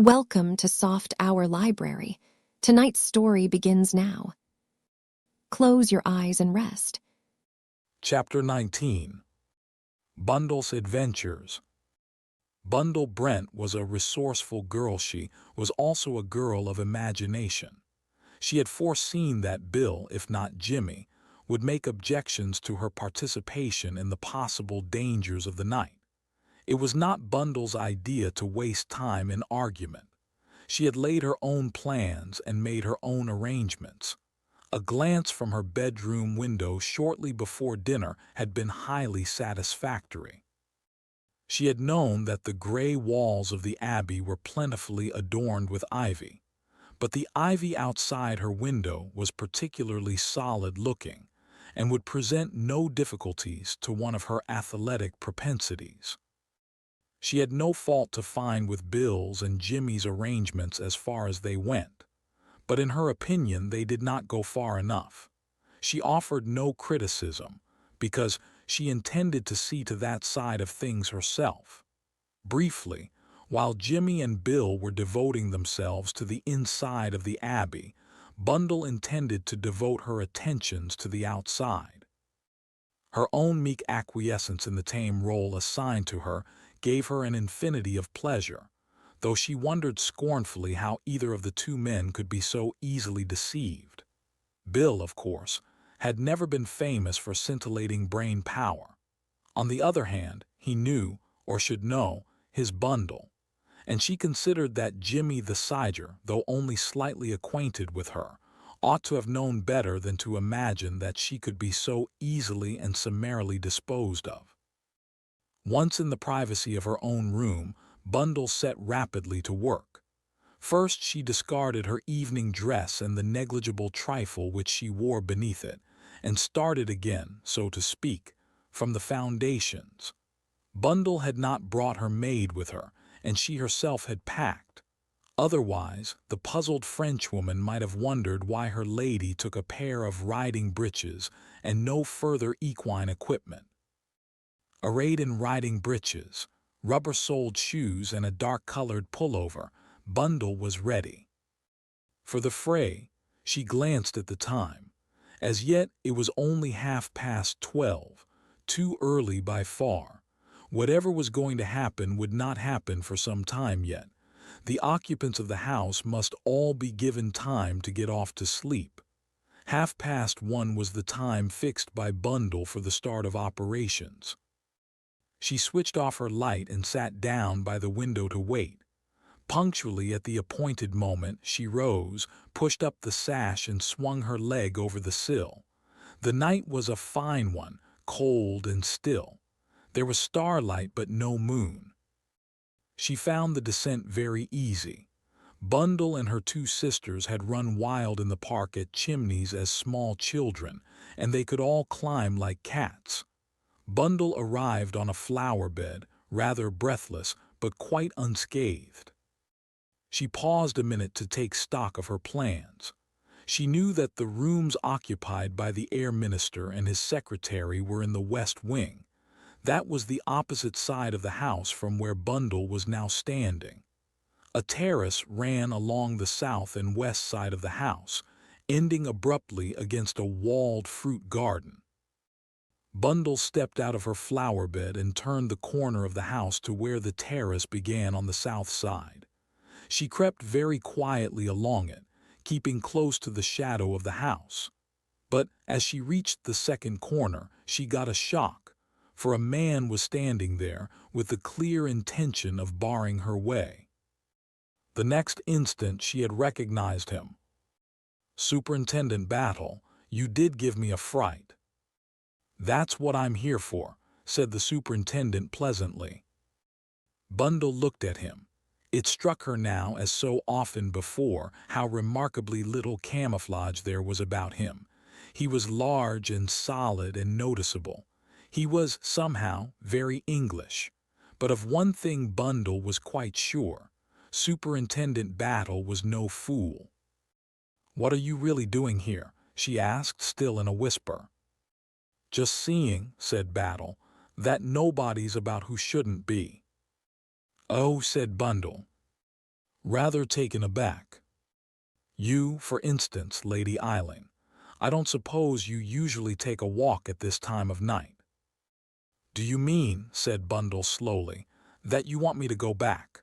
Welcome to Soft Hour Library. Tonight's story begins now. Close your eyes and rest. Chapter 19. Bundle's Adventures. Bundle Brent was a resourceful girl. She was also a girl of imagination. She had foreseen that Bill, if not Jimmy, would make objections to her participation in the possible dangers of the night. It was not Bundle's idea to waste time in argument. She had laid her own plans and made her own arrangements. A glance from her bedroom window shortly before dinner had been highly satisfactory. She had known that the gray walls of the Abbey were plentifully adorned with ivy, but the ivy outside her window was particularly solid-looking and would present no difficulties to one of her athletic propensities. She had no fault to find with Bill's and Jimmy's arrangements as far as they went, but in her opinion they did not go far enough. She offered no criticism, because she intended to see to that side of things herself. Briefly, while Jimmy and Bill were devoting themselves to the inside of the Abbey, Bundle intended to devote her attentions to the outside. Her own meek acquiescence in the tame role assigned to her gave her an infinity of pleasure, though she wondered scornfully how either of the two men could be so easily deceived. Bill, of course, had never been famous for scintillating brain power. On the other hand, he knew, or should know, his Bundle, and she considered that Jimmy the Siger, though only slightly acquainted with her, ought to have known better than to imagine that she could be so easily and summarily disposed of. Once in the privacy of her own room, Bundle set rapidly to work. First she discarded her evening dress and the negligible trifle which she wore beneath it, and started again, so to speak, from the foundations. Bundle had not brought her maid with her, and she herself had packed. Otherwise, the puzzled Frenchwoman might have wondered why her lady took a pair of riding breeches and no further equine equipment. Arrayed in riding breeches, rubber-soled shoes, and a dark-colored pullover, Bundle was ready. For the fray, she glanced at the time. As yet it was only 12:30, too early by far. Whatever was going to happen would not happen for some time yet. The occupants of the house must all be given time to get off to sleep. 1:30 was the time fixed by Bundle for the start of operations. She switched off her light and sat down by the window to wait. Punctually at the appointed moment, she rose, pushed up the sash, and swung her leg over the sill. The night was a fine one, cold and still. There was starlight but no moon. She found the descent very easy. Bundle and her two sisters had run wild in the park at Chimneys as small children, and they could all climb like cats. Bundle arrived on a flower bed, rather breathless, but quite unscathed. She paused a minute to take stock of her plans. She knew that the rooms occupied by the Air Minister and his secretary were in the West Wing. That was the opposite side of the house from where Bundle was now standing. A terrace ran along the south and west side of the house, ending abruptly against a walled fruit garden. Bundle stepped out of her flower bed and turned the corner of the house to where the terrace began on the south side. She crept very quietly along it, keeping close to the shadow of the house. But as she reached the second corner, she got a shock, for a man was standing there with the clear intention of barring her way. The next instant she had recognized him. "Superintendent Battle, you did give me a fright." "That's what I'm here for," said the superintendent pleasantly. Bundle looked at him. It struck her now, as so often before, how remarkably little camouflage there was about him. He was large and solid and noticeable. He was, somehow, very English. But of one thing Bundle was quite sure. Superintendent Battle was no fool. "What are you really doing here?" she asked, still in a whisper. "Just seeing," said Battle, "that nobody's about who shouldn't be." "Oh," said Bundle. rather taken aback. You, for instance, Lady Eileen. I don't suppose you usually take a walk at this time of night. Do you mean, said Bundle slowly, that you want me to go back?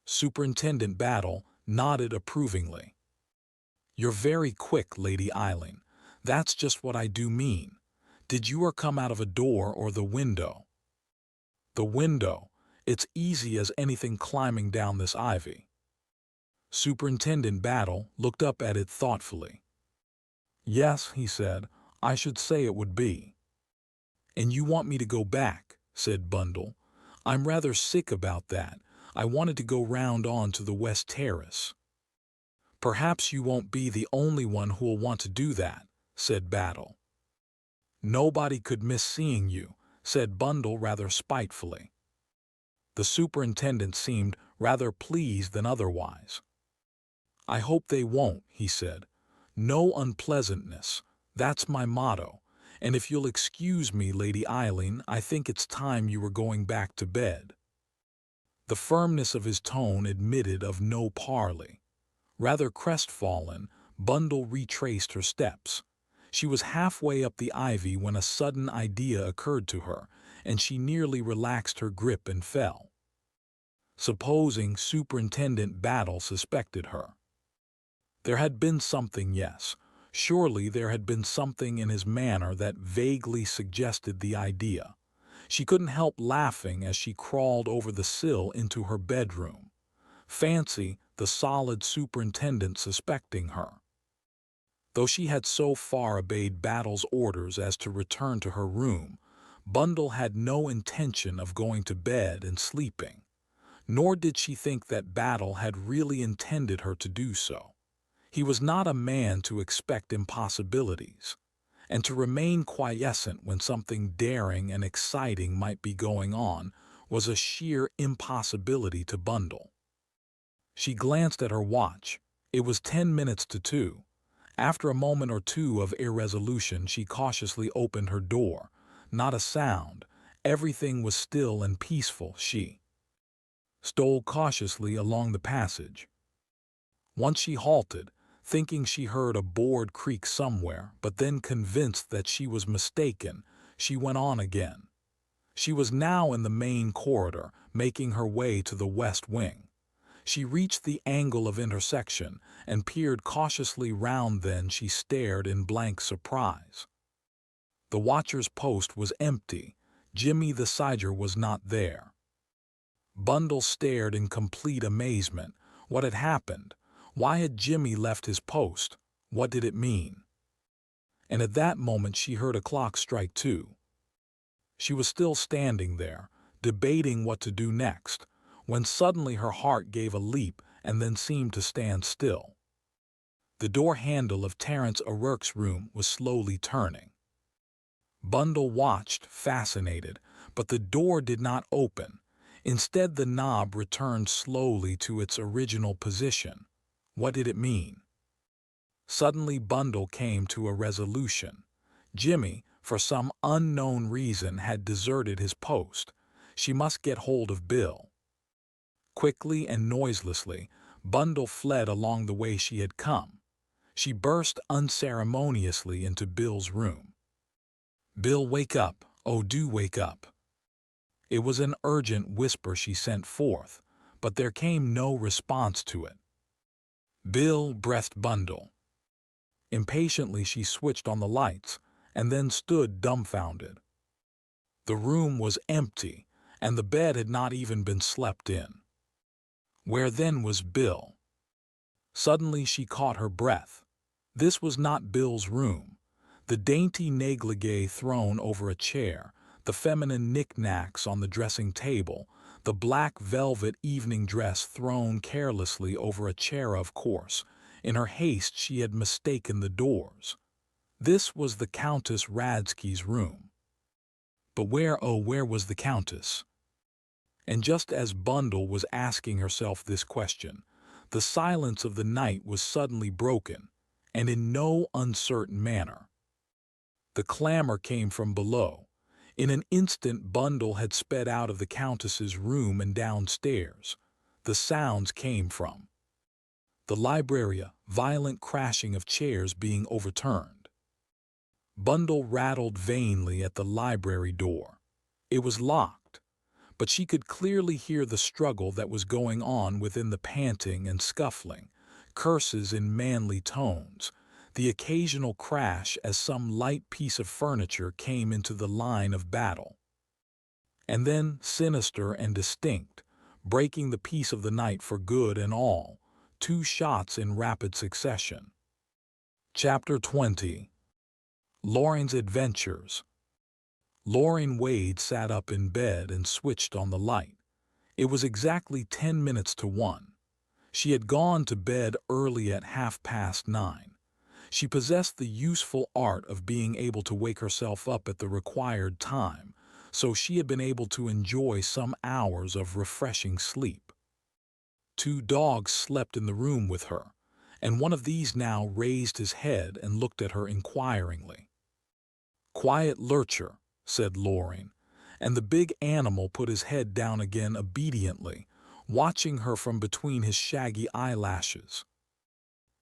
Superintendent Battle nodded approvingly. You're very quick, Lady Eileen. That's just what I do mean. Did you come out of a door or the window? The window. It's easy as anything climbing down this ivy. Superintendent Battle looked up at it thoughtfully. Yes, he said, I should say it would be. And you want me to go back, said Bundle. I'm rather sick about that. I wanted to go round on to the West Terrace. Perhaps you won't be the only one who'll want to do that, said Battle. Nobody could miss seeing you, said Bundle rather spitefully. The superintendent seemed rather pleased than otherwise. I hope they won't, he said. No unpleasantness, that's my motto, and if you'll excuse me, Lady Eileen, I think it's time you were going back to bed. The firmness of his tone admitted of no parley. Rather crestfallen, Bundle retraced her steps. She was halfway up the ivy when a sudden idea occurred to her, and she nearly relaxed her grip and fell. Supposing Superintendent Battle suspected her. There had been something, yes. Surely there had been something in his manner that vaguely suggested the idea. She couldn't help laughing as she crawled over the sill into her bedroom. Fancy the solid superintendent suspecting her. Though she had so far obeyed Battle's orders as to return to her room, Bundle had no intention of going to bed and sleeping. Nor did she think that Battle had really intended her to do so. He was not a man to expect impossibilities, and to remain quiescent when something daring and exciting might be going on was a sheer impossibility to Bundle. She glanced at her watch. It was 10 minutes to 2. After a moment or two of irresolution, she cautiously opened her door. Not a sound. Everything was still and peaceful. She stole cautiously along the passage. Once she halted, thinking she heard a board creak somewhere, but then convinced that she was mistaken, she went on again. She was now in the main corridor, making her way to the west wing. She reached the angle of intersection and peered cautiously round. Then she stared in blank surprise. The watcher's post was empty. Jimmy the Siger was not there. Bundle stared in complete amazement. What had happened? Why had Jimmy left his post? What did it mean? And at that moment she heard a clock strike 2. She was still standing there, debating what to do next, when suddenly her heart gave a leap and then seemed to stand still. The door handle of Terence O'Rourke's room was slowly turning. Bundle watched, fascinated, but the door did not open. Instead, the knob returned slowly to its original position. What did it mean? Suddenly Bundle came to a resolution. Jimmy, for some unknown reason, had deserted his post. She must get hold of Bill. Quickly and noiselessly, Bundle fled along the way she had come. She burst unceremoniously into Bill's room. "Bill, wake up! Oh, do wake up!" It was an urgent whisper she sent forth, but there came no response to it. "Bill," breathed Bundle. Impatiently she switched on the lights, and then stood dumbfounded. The room was empty, and the bed had not even been slept in. Where then was Bill? Suddenly she caught her breath. This was not Bill's room. The dainty negligee thrown over a chair, the feminine knickknacks on the dressing table, the black velvet evening dress thrown carelessly over a chair. Of course, in her haste she had mistaken the doors. This was the Countess Radsky's room. But where, oh, where was the Countess? And just as Bundle was asking herself this question, the silence of the night was suddenly broken, and in no uncertain manner. The clamor came from below. In an instant Bundle had sped out of the Countess's room and downstairs. the sounds came from. The library, a violent crashing of chairs being overturned. Bundle rattled vainly at the library door. It was locked, but she could clearly hear the struggle that was going on within the panting and scuffling, curses in manly tones, the occasional crash as some light piece of furniture came into the line of battle. And then, sinister and distinct, breaking the peace of the night for good and all, 2 shots in rapid succession. Chapter 20. Lorraine's Adventures. Lorraine Wade sat up in bed and switched on the light. It was exactly 10 minutes to 1. She had gone to bed early at 9:30. She possessed the useful art of being able to wake herself up at the required time, so she had been able to enjoy some hours of refreshing sleep. 2 dogs slept in the room with her, and one of these now raised his head and looked at her inquiringly. "Quiet, Lurcher," said Lorraine, and the big animal put his head down again obediently, watching her from between his shaggy eyelashes.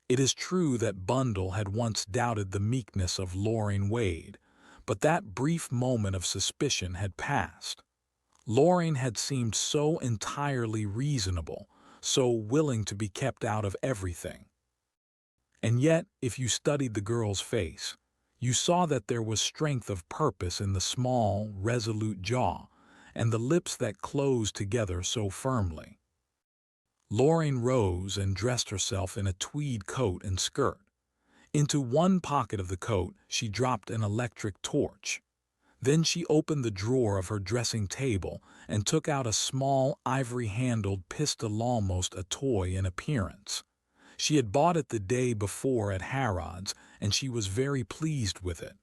It is true that Bundle had once doubted the meekness of Lorraine Wade, but that brief moment of suspicion had passed. Lorraine had seemed so entirely reasonable, so willing to be kept out of everything. And yet, if you studied the girl's face, you saw that there was strength of purpose in the small, resolute jaw, and the lips that closed together so firmly. Lorraine rose and dressed herself in a tweed coat and skirt. Into one pocket of the coat she dropped an electric torch. Then she opened the drawer of her dressing table and took out a small, ivory-handled pistol, almost a toy in appearance. She had bought it the day before at Harrod's, and she was very pleased with it.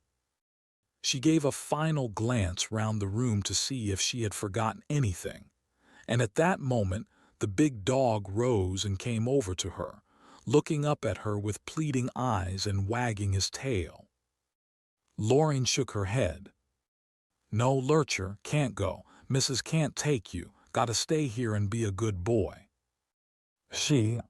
She gave a final glance round the room to see if she had forgotten anything, and at that moment the big dog rose and came over to her, looking up at her with pleading eyes and wagging his tail. Lorraine shook her head. "No, Lurcher, can't go. Mrs. can't take you. Gotta stay here and be a good boy." She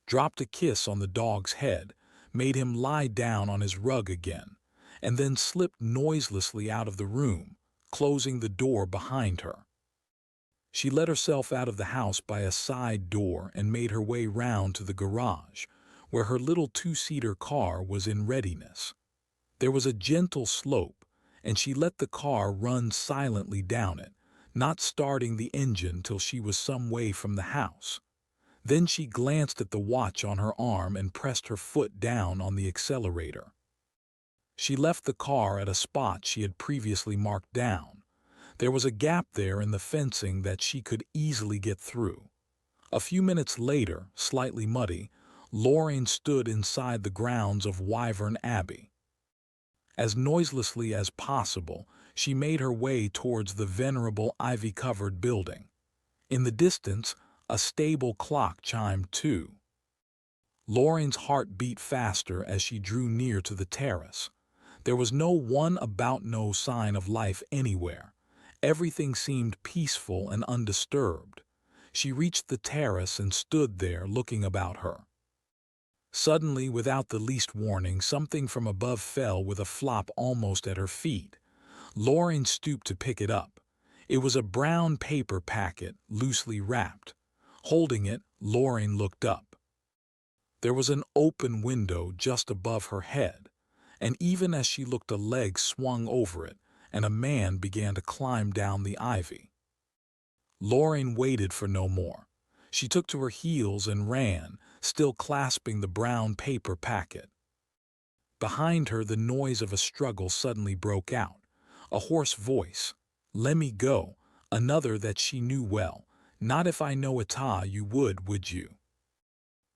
dropped a kiss on the dog's head, made him lie down on his rug again, and then slipped noiselessly out of the room, closing the door behind her. She let herself out of the house by a side door and made her way round to the garage, where her little 2-seater car was in readiness. There was a gentle slope, and she let the car run silently down it, not starting the engine till she was some way from the house. Then she glanced at the watch on her arm and pressed her foot down on the accelerator. She left the car at a spot she had previously marked down. There was a gap there in the fencing that she could easily get through. A few minutes later, slightly muddy, Lorraine stood inside the grounds of Wyvern Abbey. As noiselessly as possible, she made her way towards the venerable ivy-covered building. In the distance, a stable clock chimed 2. Lorraine's heart beat faster as she drew near to the terrace. There was no one about, no sign of life anywhere. Everything seemed peaceful and undisturbed. She reached the terrace and stood there looking about her. Suddenly, without the least warning, something from above fell with a flop almost at her feet. Lorraine stooped to pick it up. It was a brown paper packet, loosely wrapped. Holding it, Lorraine looked up. There was an open window just above her head, and even as she looked, a leg swung over it, and a man began to climb down the ivy. Lorraine waited for no more. She took to her heels and ran, still clasping the brown paper packet. Behind her, the noise of a struggle suddenly broke out. A hoarse voice. "Let me go," another that she knew well. "Not if I know it, you would you?"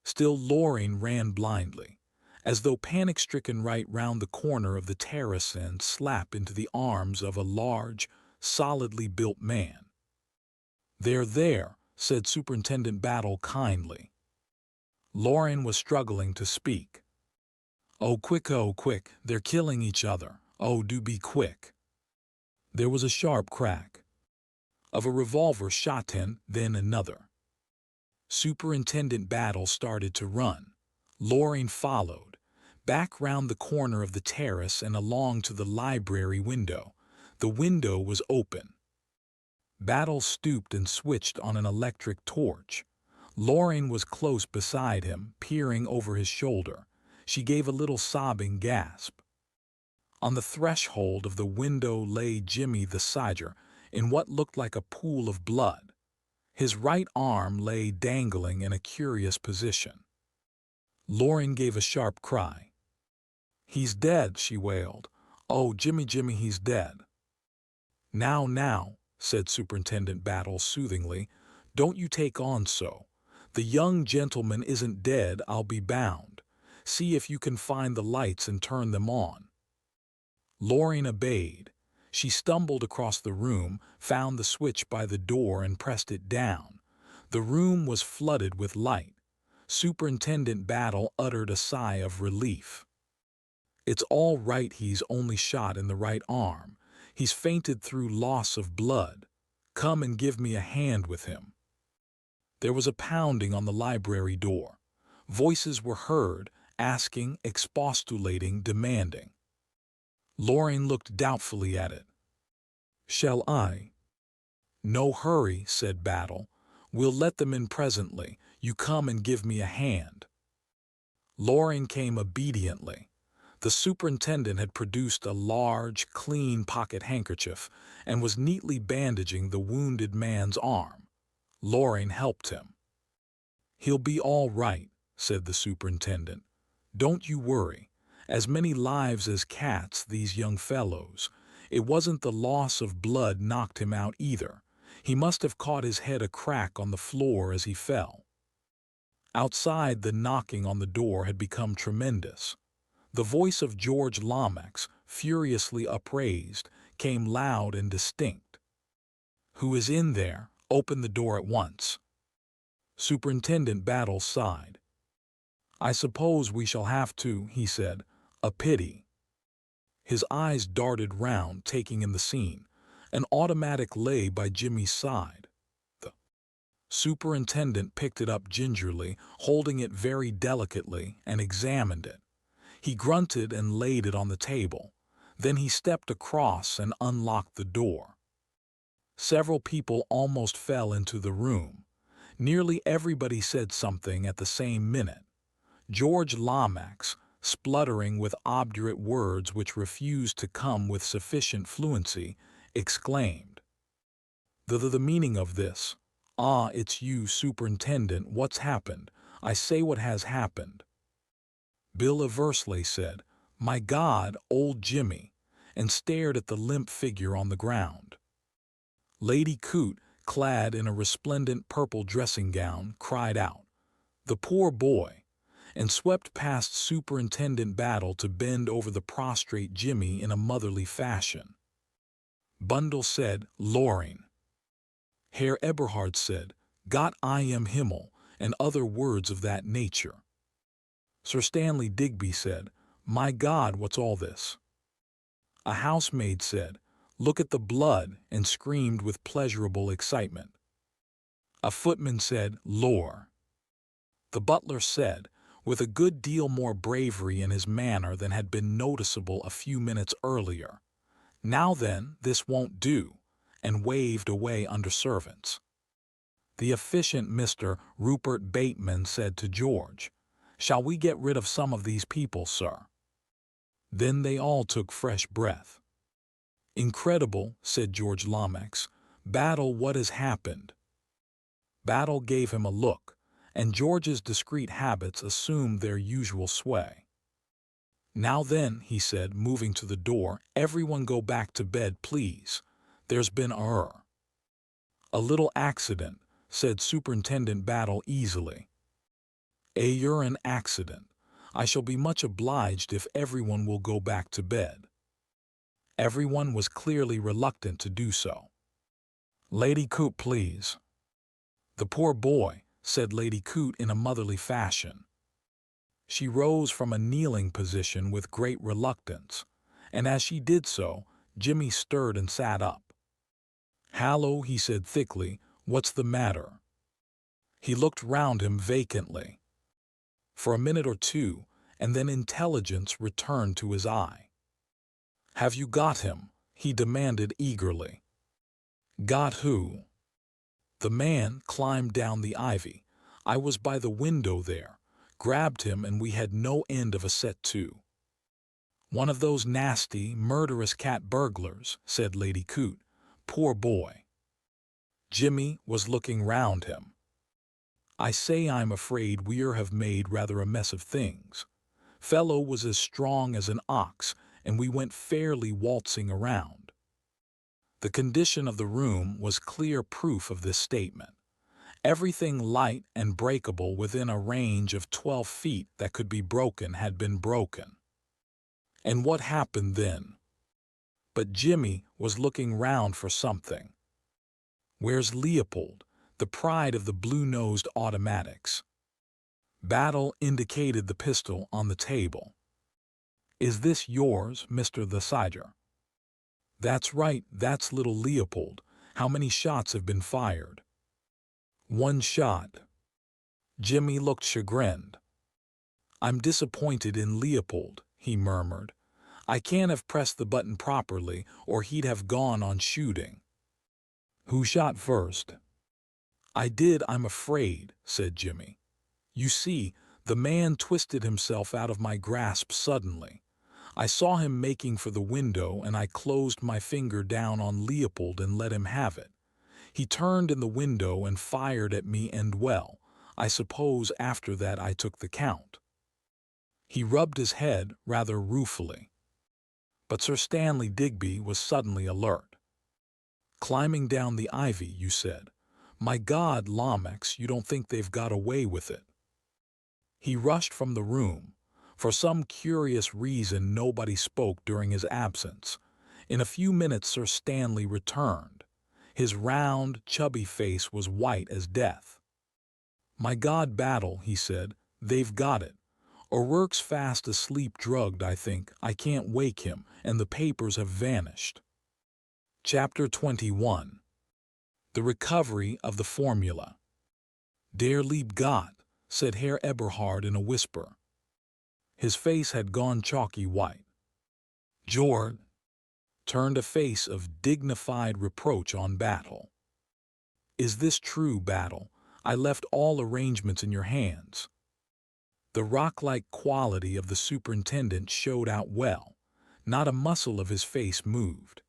Still Lorraine ran blindly, as though panic-stricken, right round the corner of the terrace and slap into the arms of a large, solidly built man. There," said Superintendent Battle kindly. Lorraine was struggling to speak. Oh, quick, they're killing each other. Oh, do be quick." There was a sharp crack of a revolver shot in, then another. Superintendent Battle started to run. Loring followed, back round the corner of the terrace and along to the library window. The window was open. Battle stooped and switched on an electric torch. Loring was close beside him, peering over his shoulder. She gave a little sobbing gasp. On the threshold of the window lay Jimmy the Sidger, in what looked like a pool of blood. His right arm lay dangling in a curious position. Loring gave a sharp cry. "He's dead," she wailed. "Oh, Jimmy, Jimmy, he's dead." Now," said Superintendent Battle soothingly, "don't you take on so. The young gentleman isn't dead, I'll be bound. See if you can find the lights and turn them on." Loring obeyed. She stumbled across the room, found the switch by the door and pressed it down. The room was flooded with light. Superintendent Battle uttered a sigh of relief. "It's all right, he's only shot in the right arm. He's fainted through loss of blood. Come and give me a hand with him." There was a pounding on the library door. Voices were heard, asking, expostulating, demanding. Loring looked doubtfully at it. "Shall I?" "No hurry," said Battle. "We'll let them in presently. You come and give me a hand." Loring came obediently. The superintendent had produced a large, clean pocket handkerchief and was neatly bandaging the wounded man's arm. Loring helped him. "He'll be all right," said the superintendent. "Don't you worry. As many lives as cats, these young fellows. It wasn't the loss of blood knocked him out either. He must have caught his head a crack on the floor as he fell." Outside, the knocking on the door had become tremendous. The voice of George Lomax, furiously upraised, came loud and distinct. "Who is in there? Open the door at once." Superintendent Battle sighed. "I suppose we shall have to," he said. "A pity." His eyes darted round, taking in the scene. An automatic lay by Jimmy's side. The superintendent picked it up gingerly, holding it very delicately, and examined it. He grunted and laid it on the table. Then he stepped across and unlocked the door. Several people almost fell into the room. Nearly everybody said something at the same minute. George Lomax, spluttering with obdurate words which refused to come with sufficient fluency, exclaimed, The meaning of this? Ah, it's you, superintendent, what's happened? I say what has happened." Bill Eversley said, "My God, old Jimmy," and stared at the limp figure on the ground. Lady Coote, clad in a resplendent purple dressing gown, cried out, "The poor boy," and swept past Superintendent Battle to bend over the prostrate Jimmy in a motherly fashion. Bundle said, "Loring." Herr Eberhard said, "Gott I am Himmel," and other words of that nature. Sir Stanley Digby said, "My God, what's all this?" A housemaid said, "Look at the blood," and screamed with pleasurable excitement. A footman said, "Lor." The butler said, with a good deal more bravery in his manner than had been noticeable a few minutes earlier, "Now then, this won't do," and waved away under servants. The efficient Mr. Rupert Bateman said to George, "Shall we get rid of some of these people, sir?" Then they all took fresh breath. "Incredible," said George Lomax. "Battle, what has happened?" Battle gave him a look, and George's discreet habits assumed their usual sway. "Now then," he said, moving to the door, "everyone go back to bed, please. There's been a little accident," said Superintendent Battle easily. "A urine accident. I shall be much obliged if everyone will go back to bed." Everyone was clearly reluctant to do so. "Lady Coote, please." "The poor boy," said Lady Coote in a motherly fashion. She rose from a kneeling position with great reluctance, and as she did so, Jimmy stirred and sat up. "Hallo," he said thickly, "what's the matter?" He looked round him vacantly for a minute or two, and then intelligence returned to his eye. "Have you got him?" he demanded eagerly. "Got who?" "The man climbed down the ivy. I was by the window there, grabbed him, and we had no end of a set to." "One of those nasty, murderous cat burglars," said Lady Coote. "Poor boy." Jimmy was looking round him. "I say, I'm afraid we have made rather a mess of things. Fellow was as strong as an ox, and we went fairly waltzing around." The condition of the room was clear proof of this statement. Everything light and breakable within a range of 12 feet that could be broken had been broken. And what happened then? But Jimmy was looking round for something. "Where's Leopold, the pride of the blue-nosed automatics?" Battle indicated the pistol on the table. "Is this yours, Mr. the Sider?" "That's right, that's little Leopold. How many shots have been fired?" "One shot." Jimmy looked chagrined. "I'm disappointed in Leopold," he murmured. "I can't have pressed the button properly, or he'd have gone on shooting." "Who shot first?" "I did, I'm afraid," said Jimmy. "You see, the man twisted himself out of my grasp suddenly. I saw him making for the window, and I closed my finger down on Leopold and let him have it. He turned in the window and fired at me, and well, I suppose after that I took the count." He rubbed his head rather ruefully. But Sir Stanley Digby was suddenly alert. "Climbing down the ivy, you said. My God, Lomax, you don't think they've got away with it?" He rushed from the room. For some curious reason nobody spoke during his absence. In a few minutes Sir Stanley returned. His round, chubby face was white as death. "My God, Battle," he said, "they've got it. O'Rourke's fast asleep, drugged, I think. I can't wake him, and the papers have vanished." Chapter 21. The Recovery of the Formula. "Der lieb Gott," said Herr Eberhard in a whisper. His face had gone chalky white. George turned a face of dignified reproach on Battle. "Is this true, Battle? I left all arrangements in your hands." The rock-like quality of the superintendent showed out well. Not a muscle of his face moved.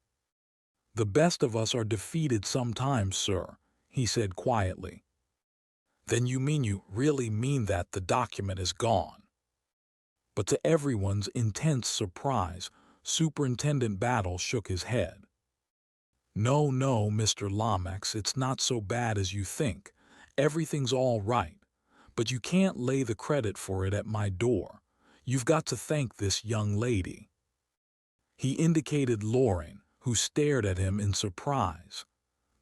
"The best of us are defeated sometimes, sir," he said quietly. "Then you really mean that the document is gone?" But to everyone's intense surprise, Superintendent Battle shook his head. "No, no, Mr. Lomax, it's not so bad as you think. Everything's all right. But you can't lay the credit for it at my door. You've got to thank this young lady." He indicated Loring, who stared at him in surprise.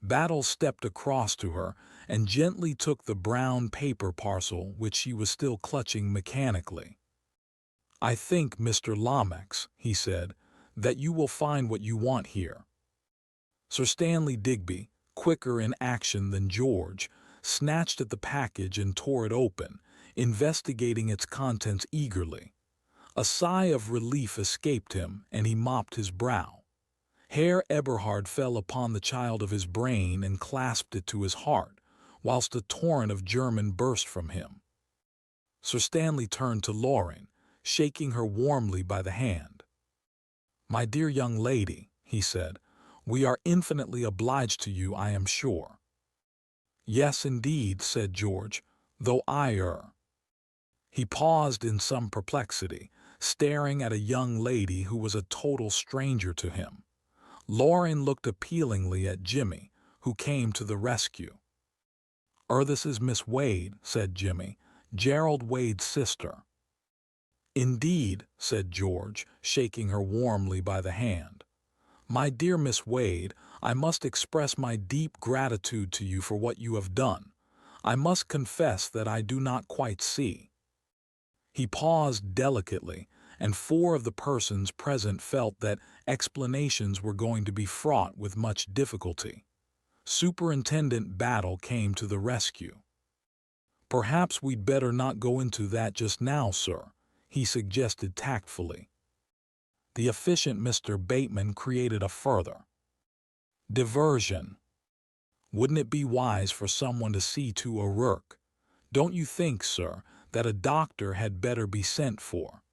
Battle stepped across to her and gently took the brown paper parcel which she was still clutching mechanically. "I think, Mr. Lomax," he said, "that you will find what you want here." Sir Stanley Digby, quicker in action than George, snatched at the package and tore it open, investigating its contents eagerly. A sigh of relief escaped him, and he mopped his brow. Herr Eberhard fell upon the child of his brain and clasped it to his heart, whilst a torrent of German burst from him. Sir Stanley turned to Loring, shaking her warmly by the hand. "My dear young lady," he said, "we are infinitely obliged to you, I am sure." "Yes, indeed," said George, "though He paused in some perplexity, staring at a young lady who was a total stranger to him. Loring looked appealingly at Jimmy, who came to the rescue. "This is Miss Wade," said Jimmy, "Gerald Wade's sister." "Indeed," said George, shaking her warmly by the hand. "My dear Miss Wade, I must express my deep gratitude to you for what you have done. I must confess that I do not quite see." He paused delicately, and 4 of the persons present felt that explanations were going to be fraught with much difficulty. Superintendent Battle came to the rescue. "Perhaps we'd better not go into that just now, sir," he suggested tactfully. The efficient Mr. Bateman created a further diversion. "Wouldn't it be wise for someone to see to O'Rourke? Don't you think, sir, that a doctor had better be sent for?"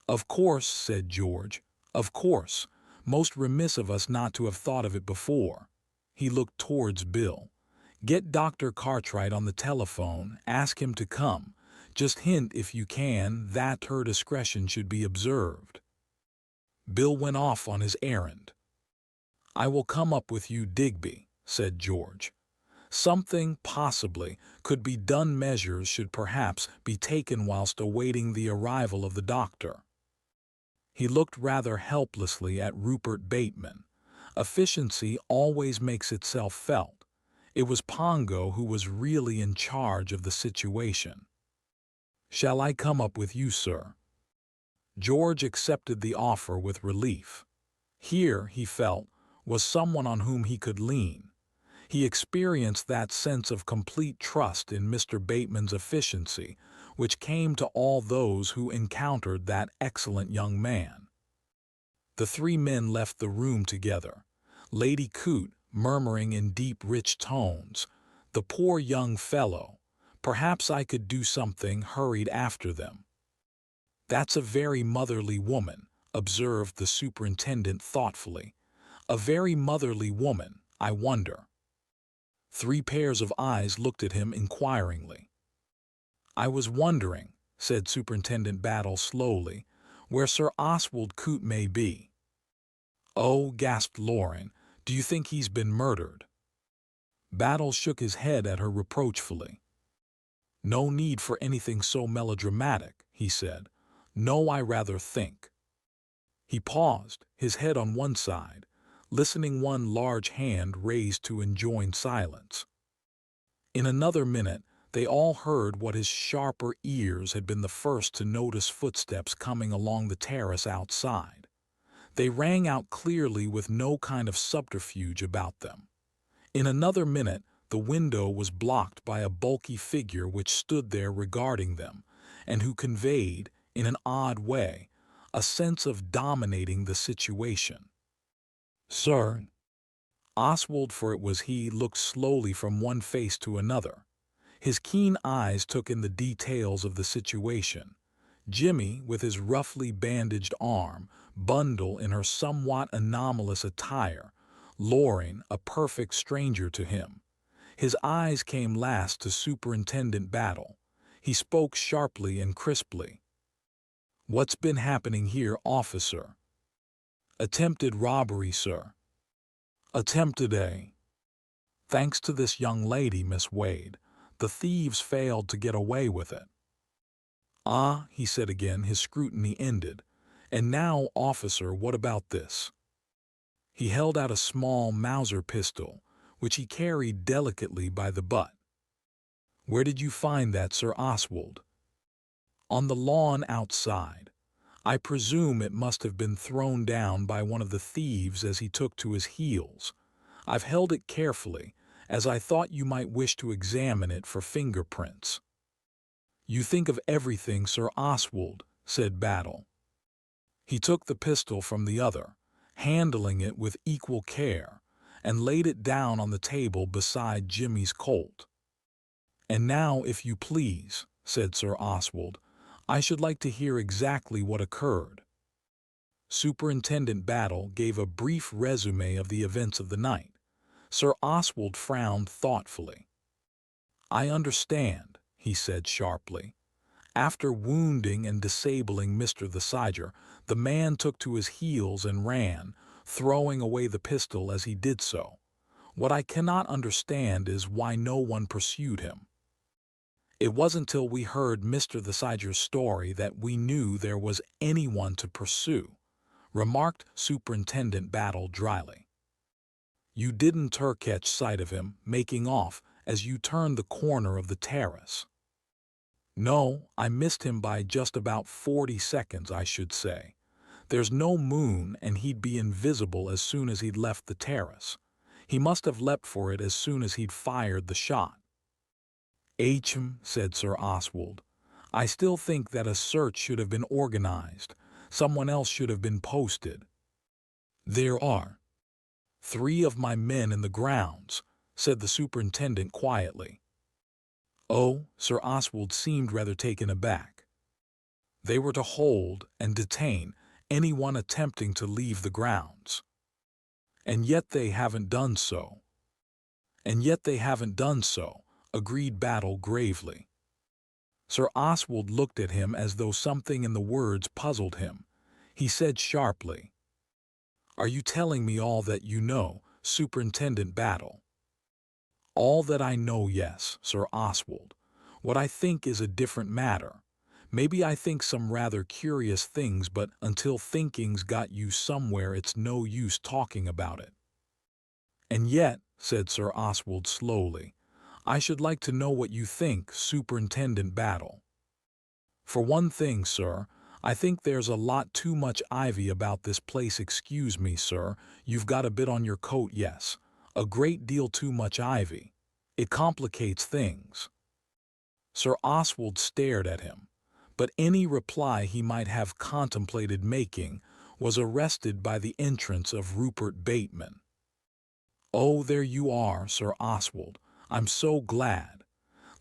"Of course," said George. "Of course. Most remiss of us not to have thought of it before." He looked towards Bill. "Get Dr. Cartwright on the telephone, ask him to come. Just hint, if you can, that her discretion should be observed." Bill went off on his errand. "I will come up with you, Digby," said George. "Something, possibly, could be done. Measures should perhaps be taken whilst awaiting the arrival of the doctor." He looked rather helplessly at Rupert Bateman. Efficiency always makes itself felt. It was Pongo who was really in charge of the situation. "Shall I come up with you, sir?" George accepted the offer with relief. Here, he felt, was someone on whom he could lean. He experienced that sense of complete trust in Mr. Bateman's efficiency, which came to all those who encountered that excellent young man. The three men left the room together, Lady Coote murmuring in deep, rich tones, "The poor young fellow! Perhaps I could do something," hurried after them. "That's a very motherly woman," observed the superintendent thoughtfully. "A very motherly woman, I wonder." Three pairs of eyes looked at him inquiringly. "I was wondering," said Superintendent Battle slowly, "where Sir Oswald Coote may be." "Oh," gasped Loring, "do you think he's been murdered?" Battle shook his head at her reproachfully. "No need for anything so melodramatic," he said. "No, I rather think—" He paused, his head on one side, listening, one large hand raised to enjoin silence. In another minute they all heard what his sharper ears had been the first to notice: footsteps coming along the terrace outside. They rang out clearly with no kind of subterfuge about them. In another minute the window was blocked by a bulky figure which stood there regarding them, and who conveyed, in an odd way, a sense of dominating the situation. "Sir." Oswald, for it was he, looked slowly from one face to another. His keen eyes took in the details of the situation. Jimmy, with his roughly bandaged arm, Bundle in her somewhat anomalous attire, Loring, a perfect stranger to him. His eyes came last to Superintendent Battle. He spoke sharply and crisply. "What's been happening here, officer?" "Attempted robbery, sir." "Attempted, eh?" "Thanks to this young lady, Miss Wade, the thieves failed to get away with it." "Ah," he said again, his scrutiny ended. "And now, officer, what about this?" He held out a small Mauser pistol, which he carried delicately by the butt. "Where did you find that, Sir Oswald?" "On the lawn outside. I presume it must have been thrown down by one of the thieves as he took to his heels. I've held it carefully, as I thought you might wish to examine it for fingerprints." "You think of everything, Sir Oswald," said Battle. He took the pistol from the other, handling it with equal care, and laid it down on the table beside Jimmy's Colt. "And now, if you please," said Sir Oswald, "I should like to hear exactly what occurred." Superintendent Battle gave a brief resume of the events of the night. Sir Oswald frowned thoughtfully. "I understand," he said sharply. "After wounding and disabling Mr. the Siger, the man took to his heels and ran, throwing away the pistol as he did so. What I cannot understand is why no one pursued him." "It wasn't till we heard Mr. the Siger's story that we knew there was anyone to pursue," remarked Superintendent Battle dryly. "You didn't catch sight of him making off as you turned the corner of the terrace?" "No, I missed him by just about 40 seconds, I should say. There's no moon, and he'd be invisible as soon as he'd left the terrace. He must have leapt for it as soon as he'd fired the shot." Said Sir Oswald. I still think that a search should have been organized. Someone else should have been posted. There are 3 of my men in the grounds, said the superintendent quietly. Oh, Sir Oswald seemed rather taken aback. They were to hold and detain anyone attempting to leave the grounds. And yet they haven't done so. And yet they haven't done so, agreed Battle gravely. Sir Oswald looked at him as though something in the words puzzled him. He said sharply, Are you telling me all that you know, Superintendent Battle? All that I know, yes, Sir Oswald. What I think is a different matter. Maybe I think some rather curious things, but until thinking's got you somewhere, it's no use talking about it. And yet, said Sir Oswald slowly, I should like to know what you think, Superintendent Battle. For one thing, sir, I think there's a lot too much ivy about this place. Excuse me, sir, you've got a bit on your coat, yes. A great deal too much ivy. It complicates things. Sir Oswald stared at him, but any reply he might have contemplated making was arrested by the entrance of Rupert Bateman. Oh, there you are, Sir Oswald. I'm so glad.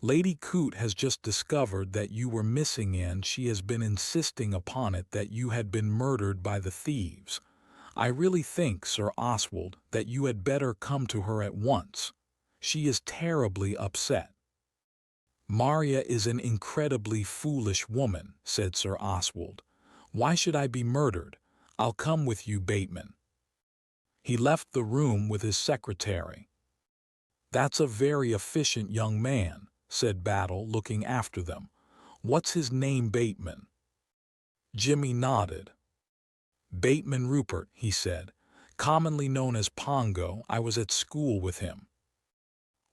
Lady Coote has just discovered that you were missing, and she has been insisting upon it that you had been murdered by the thieves. I really think, Sir Oswald, that you had better come to her at once. She is terribly upset. Maria is an incredibly foolish woman, said Sir Oswald. Why should I be murdered? I'll come with you, Bateman. He left the room with his secretary. That's a very efficient young man, said Battle, looking after them. What's his name, Bateman? Jimmy nodded. Bateman Rupert, he said, commonly known as Pongo. I was at school with him.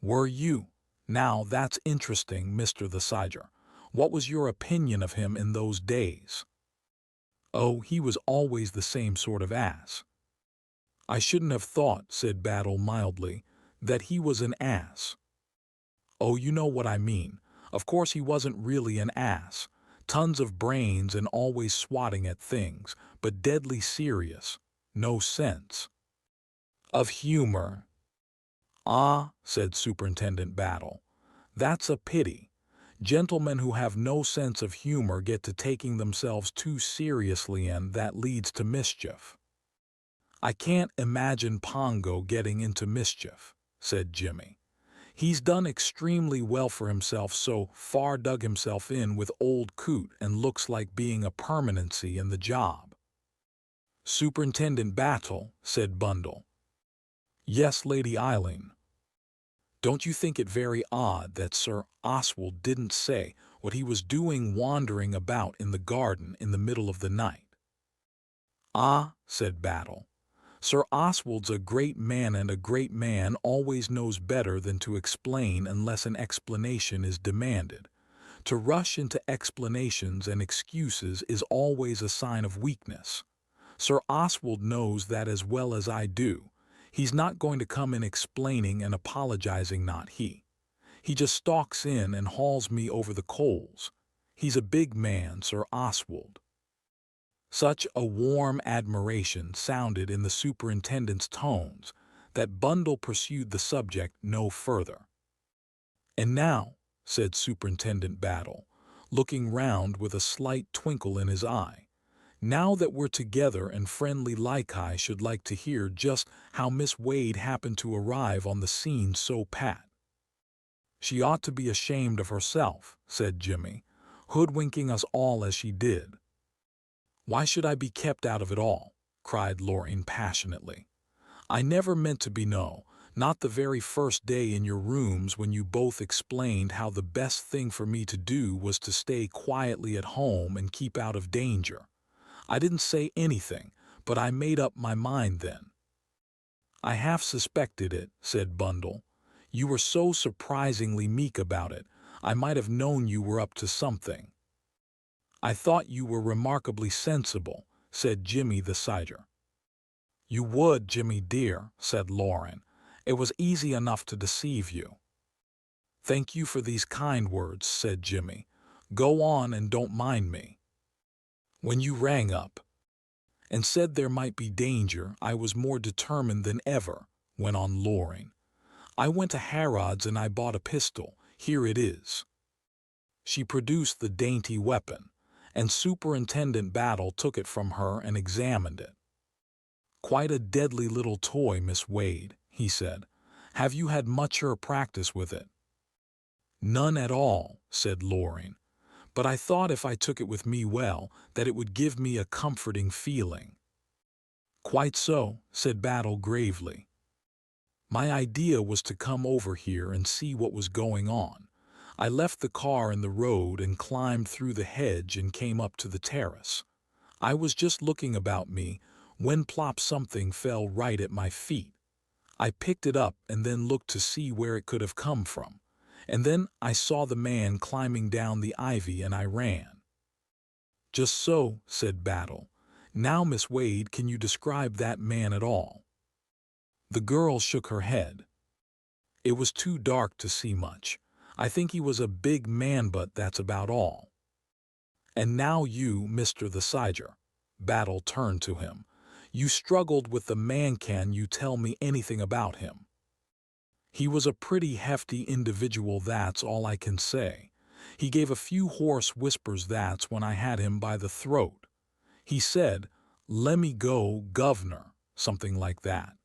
Were you? Now that's interesting, Mr. the Siger. What was your opinion of him in those days? Oh, he was always the same sort of ass. I shouldn't have thought, said Battle mildly, that he was an ass. Oh, you know what I mean. Of course he wasn't really an ass. Tons of brains and always swatting at things, but deadly serious. No sense of humor. Ah, said Superintendent Battle. That's a pity. Gentlemen who have no sense of humor get to taking themselves too seriously, and that leads to mischief. I can't imagine Pongo getting into mischief, said Jimmy. He's done extremely well for himself so far, dug himself in with old Coote, and looks like being a permanency in the job. Superintendent Battle, said Bundle. Yes, Lady Eileen. Don't you think it very odd that Sir Oswald didn't say what he was doing wandering about in the garden in the middle of the night? Ah, said Battle. Sir Oswald's a great man, and a great man always knows better than to explain unless an explanation is demanded. To rush into explanations and excuses is always a sign of weakness. Sir Oswald knows that as well as I do. He's not going to come in explaining and apologizing, not he. He just stalks in and hauls me over the coals. He's a big man, Sir Oswald. Such a warm admiration sounded in the superintendent's tones that Bundle pursued the subject no further. And now, said Superintendent Battle, looking round with a slight twinkle in his eye, now that we're together and friendly like, I should like to hear just how Miss Wade happened to arrive on the scene so pat. She ought to be ashamed of herself, said Jimmy, hoodwinking us all as she did. Why should I be kept out of it all? Cried Lorraine passionately. I never meant to be, no, not the very first day in your rooms when you both explained how the best thing for me to do was to stay quietly at home and keep out of danger. I didn't say anything, but I made up my mind then. I half suspected it, said Bundle. You were so surprisingly meek about it, I might have known you were up to something. I thought you were remarkably sensible, said Jimmy the Siger. You would, Jimmy dear, said Lauren. It was easy enough to deceive you. "Thank you for these kind words," said Jimmy. "Go on and don't mind me." "When you rang up and said there might be danger, I was more determined than ever," went on Loring. "I went to Harrod's and I bought a pistol. Here it is." She produced the dainty weapon, and Superintendent Battle took it from her and examined it. "Quite a deadly little toy, Miss Wade," he said. "Have you had much practice with it?" "None at all," said Loring. "But I thought if I took it with me that it would give me a comforting feeling." "Quite so," said Battle gravely. "My idea was to come over here and see what was going on. I left the car in the road and climbed through the hedge and came up to the terrace. I was just looking about me when plop something fell right at my feet. I picked it up and then looked to see where it could have come from. And then I saw the man climbing down the ivy and I ran." "Just so," said Battle. "Now, Miss Wade, can you describe that man at all?" The girl shook her head. "It was too dark to see much. I think he was a big man, but that's about all." "And now you, Mr. the Siger," Battle turned to him. "You struggled with the man. Can you tell me anything about him?" "He was a pretty hefty individual, that's all I can say. He gave a few hoarse whispers, that's when I had him by the throat. He said, 'Lemme go, governor,' something like that."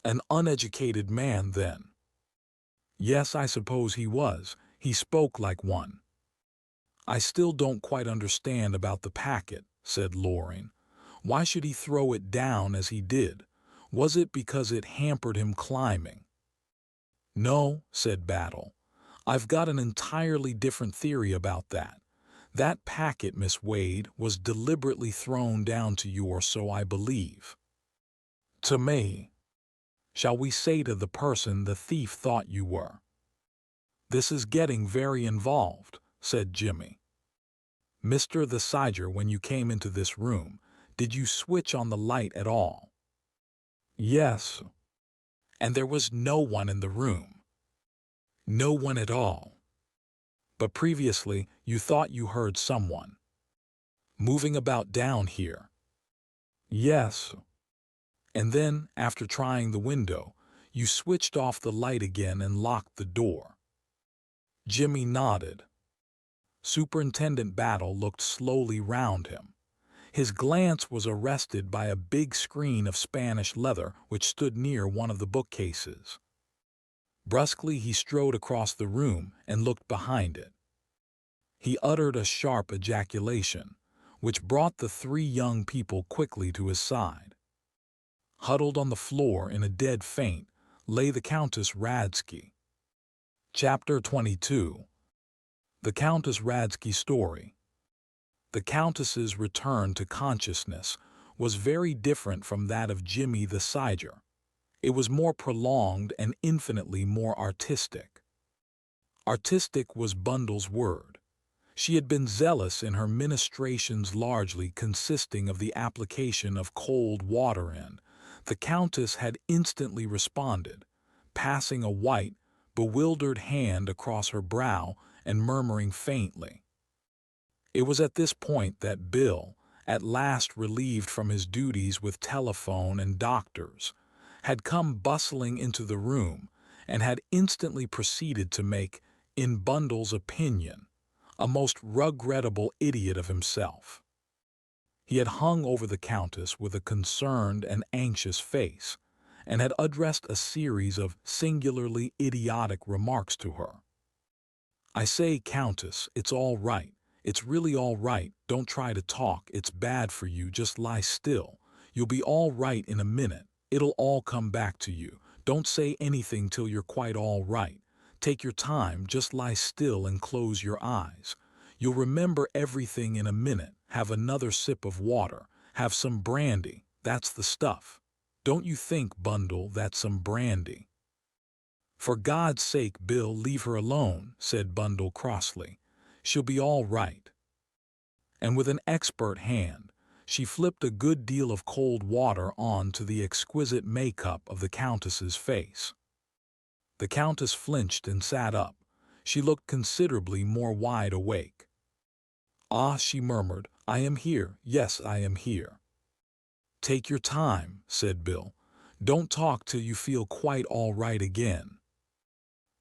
"An uneducated man, then?" "Yes, I suppose he was. He spoke like one." "I still don't quite understand about the packet," said Loring. "Why should he throw it down as he did? Was it because it hampered him climbing?" "No," said Battle. "I've got an entirely different theory about that. That packet, Miss Wade, was deliberately thrown down to you, or so I believe." "To me? Shall we say to the person the thief thought you were?" "This is getting very involved," said Jimmy. "Mr. the Siger, when you came into this room, did you switch on the light at all?" "Yes." "And there was no one in the room?" "No one at all." "But previously you thought you heard someone moving about down here?" "Yes." "And then, after trying the window, you switched off the light again and locked the door?" Jimmy nodded. Superintendent Battle looked slowly round him. His glance was arrested by a big screen of Spanish leather which stood near one of the bookcases. Brusquely he strode across the room and looked behind it. He uttered a sharp ejaculation, which brought the three young people quickly to his side. Huddled on the floor in a dead faint lay the Countess Radsky. Chapter 22. The Countess Radsky Story. The Countess's return to consciousness was very different from that of Jimmy the Siger. It was more prolonged and infinitely more artistic. Artistic was Bundle's word. She had been zealous in her ministrations, largely consisting of the application of cold water, and the Countess had instantly responded, passing a white, bewildered hand across her brow and murmuring faintly. It was at this point that Bill, at last relieved from his duties with telephone and doctors, had come bustling into the room and had instantly proceeded to make, in Bundle's opinion, a most regrettable idiot of himself. He had hung over the Countess with a concerned and anxious face, and had addressed a series of singularly idiotic remarks to her. "I say, Countess, it's all right. It's really all right. Don't try to talk. It's bad for you. Just lie still. You'll be all right in a minute. It'll all come back to you. Don't say anything till you're quite all right. Take your time. Just lie still and close your eyes. You'll remember everything in a minute. Have another sip of water. Have some brandy. That's the stuff. Don't you think, Bundle, that's some brandy?" "For God's sake, Bill, leave her alone," said Bundle crossly. "She'll be all right." And with an expert hand, she flipped a good deal of cold water on to the exquisite makeup of the Countess's face. The Countess flinched and sat up. She looked considerably more wide awake. "Ah," she murmured, "I am here. Yes, I am here." "Take your time," said Bill. "Don't talk till you feel quite all right again."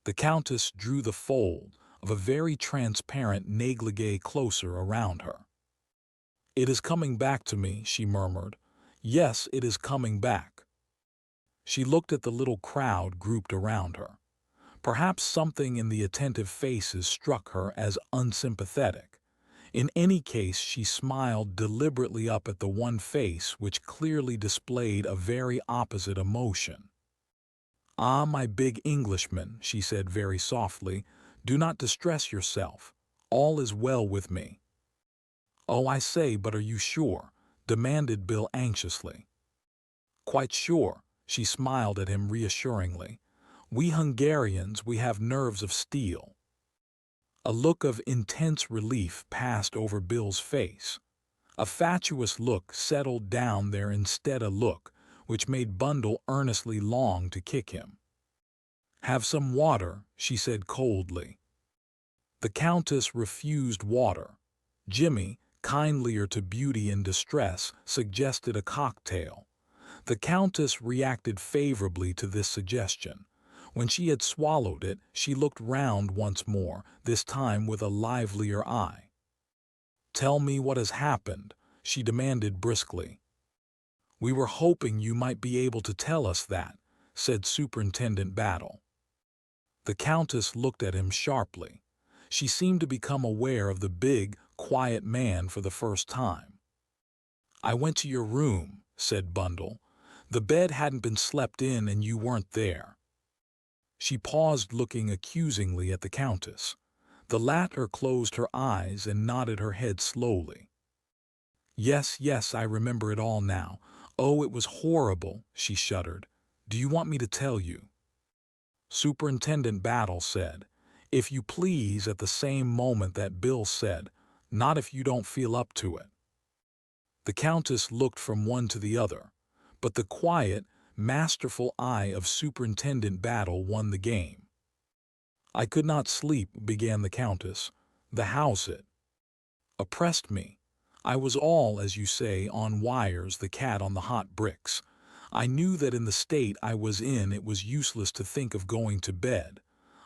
The Countess drew the fold of a very transparent negligee closer around her. "It is coming back to me," she murmured. "Yes, it is coming back." She looked at the little crowd grouped around her. Perhaps something in the attentive faces struck her as unsympathetic. In any case, she smiled deliberately up at the one face which clearly displayed a very opposite emotion. "Ah, my big Englishman," she said very softly, "do not distress yourself. All is well with me." "Oh, I say, but are you sure?" demanded Bill anxiously. "Quite sure," she smiled at him reassuringly. "We Hungarians, we have nerves of steel." A look of intense relief passed over Bill's face. A fatuous look settled down there instead a look which made Bundle earnestly long to kick him. "Have some water," she said coldly. The Countess refused water. Jimmy, kindlier to beauty in distress, suggested a cocktail. The Countess reacted favorably to this suggestion. When she had swallowed it, she looked round once more, this time with a livelier eye. "Tell me what has happened," she demanded briskly. "We were hoping you might be able to tell us that," said Superintendent Battle. The Countess looked at him sharply. She seemed to become aware of the big, quiet man for the first time. "I went to your room," said Bundle. "The bed hadn't been slept in and you weren't there." She paused, looking accusingly at the Countess. The latter closed her eyes and nodded her head slowly. "Yes, yes, I remember it all now. Oh, it was horrible," she shuddered. "Do you want me to tell you?" Superintendent Battle said, "If you please," at the same moment that Bill said, "Not if you don't feel up to it." The Countess looked from one to the other, but the quiet, masterful eye of Superintendent Battle won the game. "I could not sleep," began the Countess. "The house, it oppressed me. I was all, as you say, on wires, the cat on the hot bricks. I knew that in the state I was in it was useless to think of going to bed.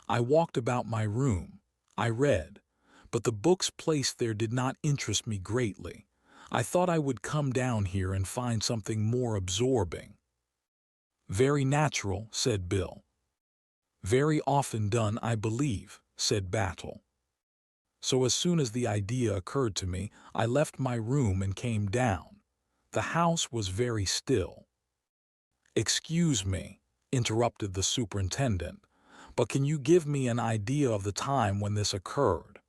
I walked about my room. I read. But the books placed there did not interest me greatly. I thought I would come down here and find something more absorbing." "Very natural," said Bill. "Very often done, I believe," said Battle. "So as soon as the idea occurred to me, I left my room and came down. The house was very still." "Excuse me," interrupted the superintendent, "but can you give me an idea of the time when this occurred?"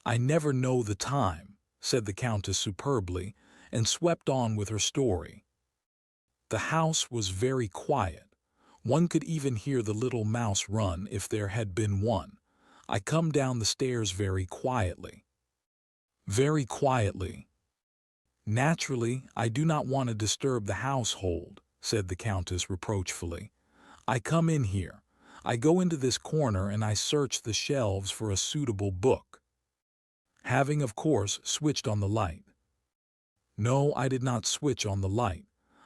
"I never know the time," said the Countess superbly, and swept on with her story. "The house was very quiet. One could even hear the little mouse run if there had been one. I come down the stairs very quietly." "Very quietly." "Naturally, I do not want to disturb the household," said the Countess reproachfully. "I come in here. I go into this corner and I search the shelves for a suitable book, having, of course, switched on the light." "No, I did not switch on the light.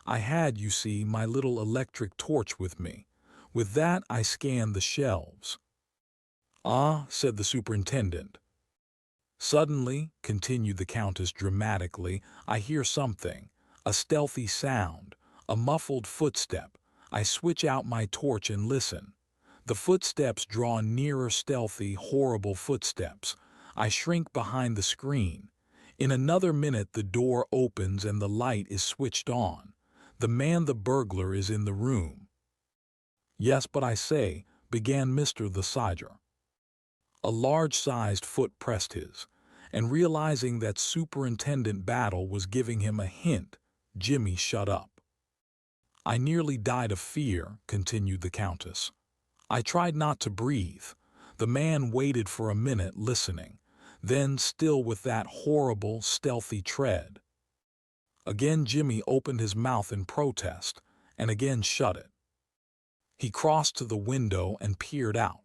I had, you see, my little electric torch with me. With that I scanned the shelves." "Ah," said the superintendent. "Suddenly," continued the Countess dramatically, "I hear something, a stealthy sound, a muffled footstep. I switch out my torch and listen. The footsteps draw nearer, stealthy, horrible footsteps. I shrink behind the screen. In another minute the door opens and the light is switched on. The man, the burglar, is in the room." "Yes, but I say," began Mr. the Sodger. A large-sized foot pressed his, and realizing that Superintendent Battle was giving him a hint, Jimmy shut up. "I nearly died of fear," continued the Countess. "I tried not to breathe. The man waited for a minute, listening. Then, still with that horrible, stealthy tread. Again Jimmy opened his mouth in protest, and again shut it. He crossed to the window and peered out.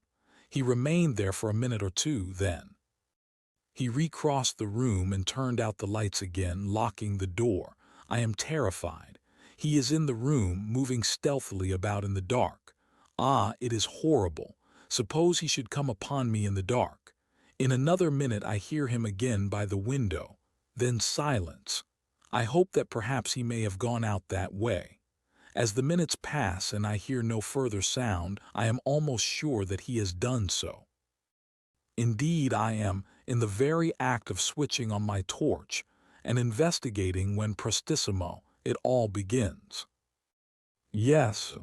He remained there for a minute or two, then he recrossed the room and turned out the lights again, locking the door. I am terrified. He is in the room, moving stealthily about in the dark. Ah, it is horrible. Suppose he should come upon me in the dark. In another minute I hear him again by the window. Then silence. I hope that perhaps he may have gone out that way. As the minutes pass and I hear no further sound, I am almost sure that he has done so. Indeed, I am in the very act of switching on my torch and investigating when prestissimo it all begins. Yes.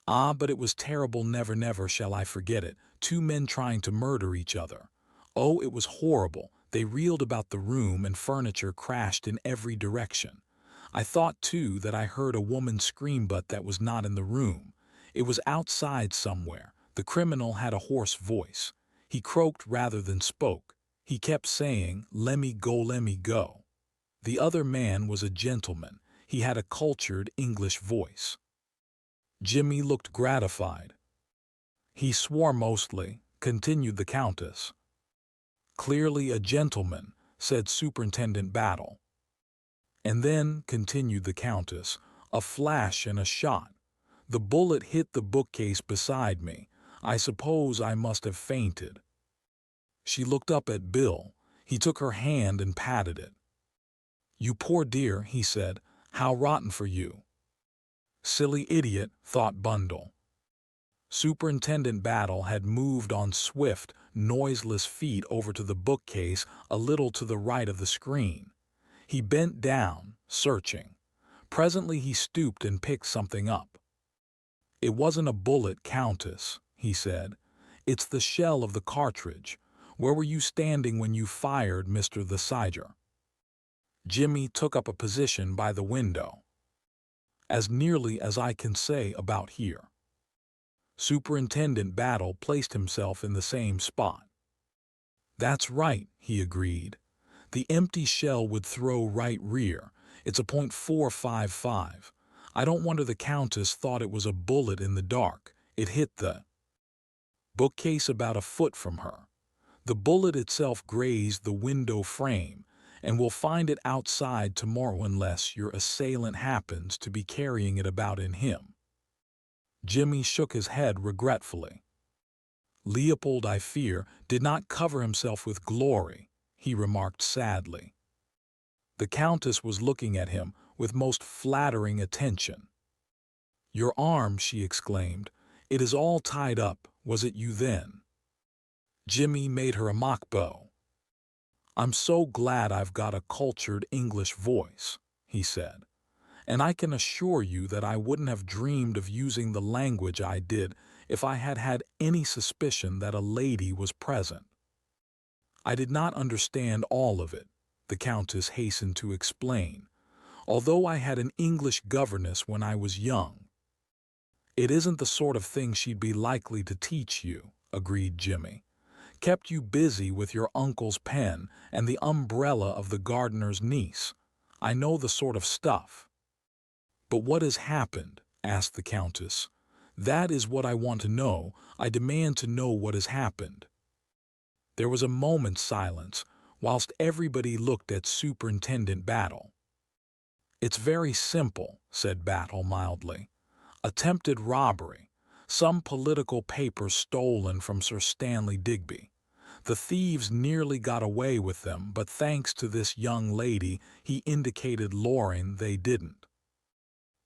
Ah, but it was terrible, never, never shall I forget it. Two men trying to murder each other. Oh, it was horrible. They reeled about the room and furniture crashed in every direction. I thought, too, that I heard a woman scream, but that was not in the room. It was outside somewhere. The criminal had a hoarse voice. He croaked rather than spoke. He kept saying, "Let me go, let me go." The other man was a gentleman. He had a cultured English voice. Jimmy looked gratified. He swore mostly, continued the Countess. Clearly a gentleman, said Superintendent Battle. And then, continued the Countess, a flash and a shot. The bullet hit the bookcase beside me. I suppose I must have fainted. She looked up at Bill. He took her hand and patted it. "You poor dear," he said. "How rotten for you." Silly idiot, thought Bundle. Superintendent Battle had moved on swift, noiseless feet over to the bookcase a little to the right of the screen. He bent down, searching. Presently he stooped and picked something up. "It wasn't a bullet, Countess," he said. "It's the shell of the cartridge. Where were you standing when you fired, Mr. the Siger?" Jimmy took up a position by the window. "As nearly as I can say, about here." Superintendent Battle placed himself in the same spot. "That's right," he agreed. "The empty shell would throw right rear. It's a .455. I don't wonder the Countess thought it was a bullet in the dark. It hit the bookcase about a foot from her. The bullet itself grazed the window frame, and we'll find it outside tomorrow unless your assailant happens to be carrying it about in him." Jimmy shook his head regretfully. "Leopold, I fear, did not cover himself with glory," he remarked sadly. The Countess was looking at him with most flattering attention. "Your arm," she exclaimed. "It is all tied up. Was it you then?" Jimmy made her a mock bow. "I'm so glad I've got a cultured English voice," he said. "And I can assure you that I wouldn't have dreamed of using the language I did if I had had any suspicion that a lady was present." "I did not understand all of it," the Countess hastened to explain, "although I had an English governess when I was young." "It isn't the sort of thing she'd be likely to teach you," agreed Jimmy. "Kept you busy with your uncle's pen and the umbrella of the gardener's niece. I know the sort of stuff." "But what has happened?" asked the Countess. "That is what I want to know. I demand to know what has happened." There was a moment's silence, whilst everybody looked at Superintendent Battle. "It's very simple," said Battle mildly. "Attempted robbery. Some political papers stolen from Sir Stanley Digby. The thieves nearly got away with them, but thanks to this young lady," he indicated Lauren, "they didn't."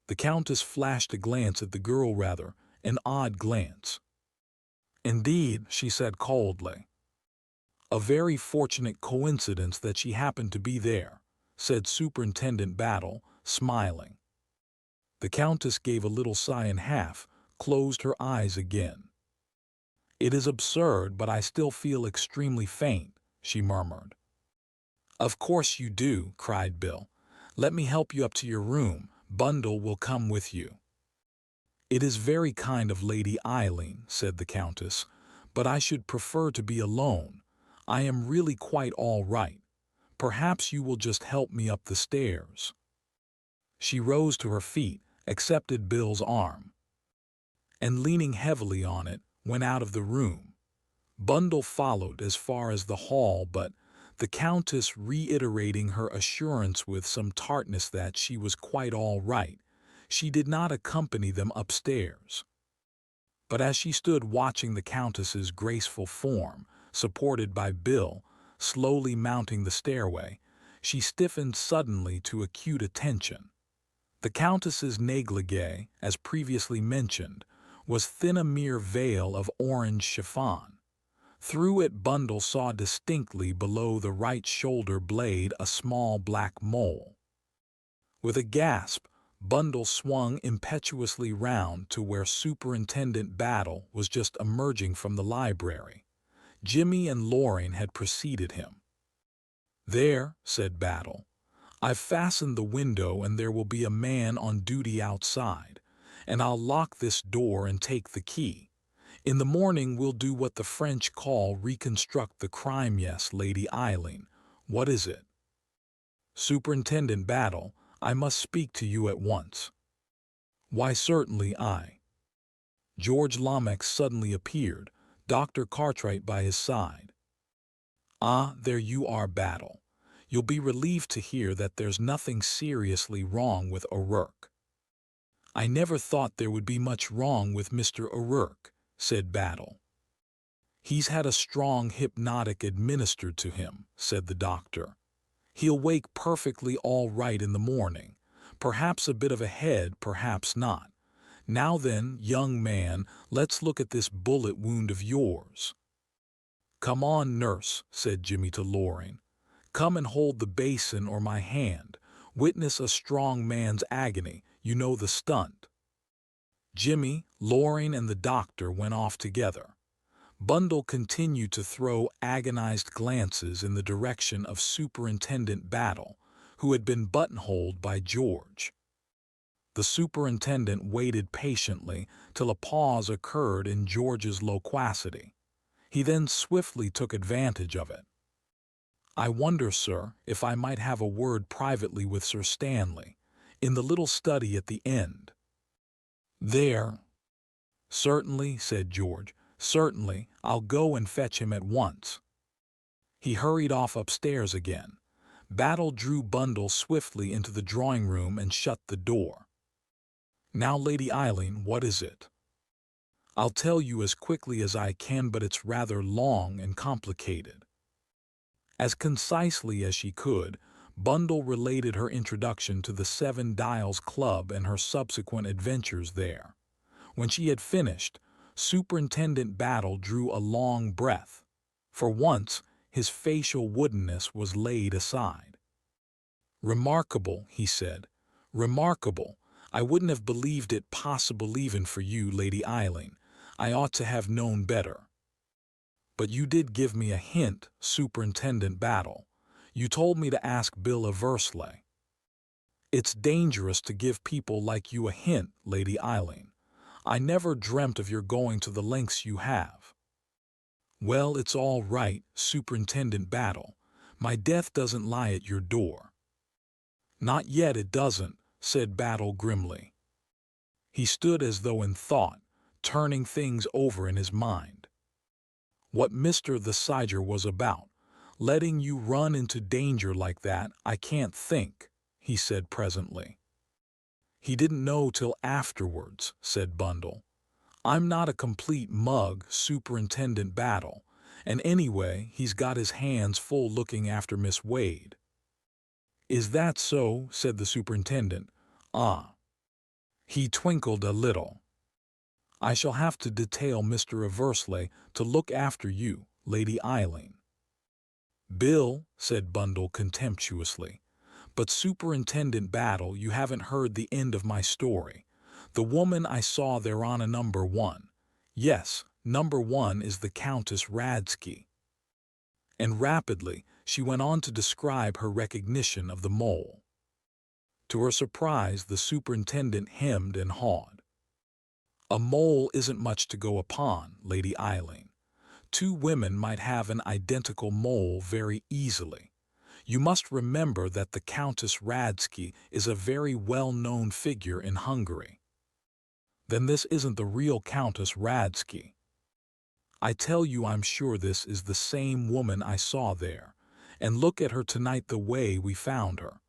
The Countess flashed a glance at the girl, rather an odd glance. "Indeed," she said coldly. "A very fortunate coincidence that she happened to be there," said Superintendent Battle, smiling. The Countess gave a little sigh and half closed her eyes again. "It is absurd, but I still feel extremely faint," she murmured. "Of course you do," cried Bill. "Let me help you up to your room. Bundle will come with you." "It is very kind of Lady Eileen," said the Countess, "but I should prefer to be alone. I am really quite all right. Perhaps you will just help me up the stairs." She rose to her feet, accepted Bill's arm. and leaning heavily on it, went out of the room. Bundle followed as far as the hall, but the Countess, reiterating her assurance with some tartness that she was quite all right, she did not accompany them upstairs. But as she stood watching the Countess's graceful form, supported by Bill, slowly mounting the stairway, she stiffened suddenly to acute attention. The Countess's negligee, as previously mentioned, was thin, a mere veil of orange chiffon. Through it Bundle saw distinctly below the right shoulder blade a small black mole. With a gasp, Bundle swung impetuously round to where Superintendent Battle was just emerging from the library. Jimmy and Loring had preceded him. "There," said Battle. "I've fastened the window and there will be a man on duty outside, and I'll lock this door and take the key. In the morning we'll do what the French call reconstruct the crime." "Yes, Lady Eileen. What is it?" "Superintendent Battle, I must speak to you at once." "Why, certainly, George Lomax suddenly appeared, Dr. Cartwright by his side. "Ah, there you are, Battle. You'll be relieved to hear that there's nothing seriously wrong with O'Rourke." "I never thought there would be much wrong with Mr. O'Rourke," said Battle. "He's had a strong hypnotic administered to him," said the doctor. "He'll wake perfectly all right in the morning. Perhaps a bit of a head, perhaps not. Now then, young man, let's look at this bullet wound of yours." "Come on, nurse," said Jimmy to Loring. "Come and hold the basin or my hand. Witness a strong man's agony. You know the stunt." Jimmy, Loring, and the doctor went off together. Bundle continued to throw agonized glances in the direction of Superintendent Battle, who had been buttonholed by George. The superintendent waited patiently till a pause occurred in George's loquacity. He then swiftly took advantage of it. "I wonder, sir, if I might have a word privately with Sir Stanley, in the little study at the end." "There." "Certainly," said George. "Certainly, I'll go and fetch him at once." He hurried off upstairs again. Battle drew Bundle swiftly into the drawing-room and shut the door. "Now, Lady Eileen, what is it?" "I'll tell you as quickly as I can, but it's rather long and complicated." As concisely as she could, Bundle related her introduction to the Seven Dials Club and her subsequent adventures there. When she had finished, Superintendent Battle drew a long breath. For once, his facial woodenness was laid aside. "Remarkable," he said. "Remarkable. I wouldn't have believed it possible even for you, Lady Eileen. I ought to have known better." "But you did give me a hint, Superintendent Battle. You told me to ask Bill Eversley." "It's dangerous to give people like you a hint, Lady Eileen. I never dreamt of your going to the lengths you have." "Well, it's all right, Superintendent Battle. My death doesn't lie at your door." "Not yet it doesn't," said Battle grimly. He stood as though in thought, turning things over in his mind. "What Mr. the Siger was about, letting you run into danger like that, I can't think," he said presently. "He didn't know till afterwards," said Bundle. "I'm not a complete mug, Superintendent Battle, and anyway he's got his hands full looking after Miss Wade." "Is that so?" said the superintendent. "Ah." He twinkled a little. "I shall have to detail Mr. Eversley to look after you, Lady Eileen." "Bill," said Bundle contemptuously. "But Superintendent Battle, you haven't heard the end of my story. The woman I saw there on a number 1. Yes, number 1 is the Countess Radsky." And rapidly she went on to describe her recognition of the mole. To her surprise, the superintendent hemmed and hawed. "A mole isn't much to go upon, Lady Eileen. 2 women might have an identical mole very easily. You must remember that the Countess Radsky is a very well-known figure in Hungary." Then this isn't the real Countess Radsky. I tell you, I'm sure this is the same woman I saw there. And look at her tonight, the way we found her.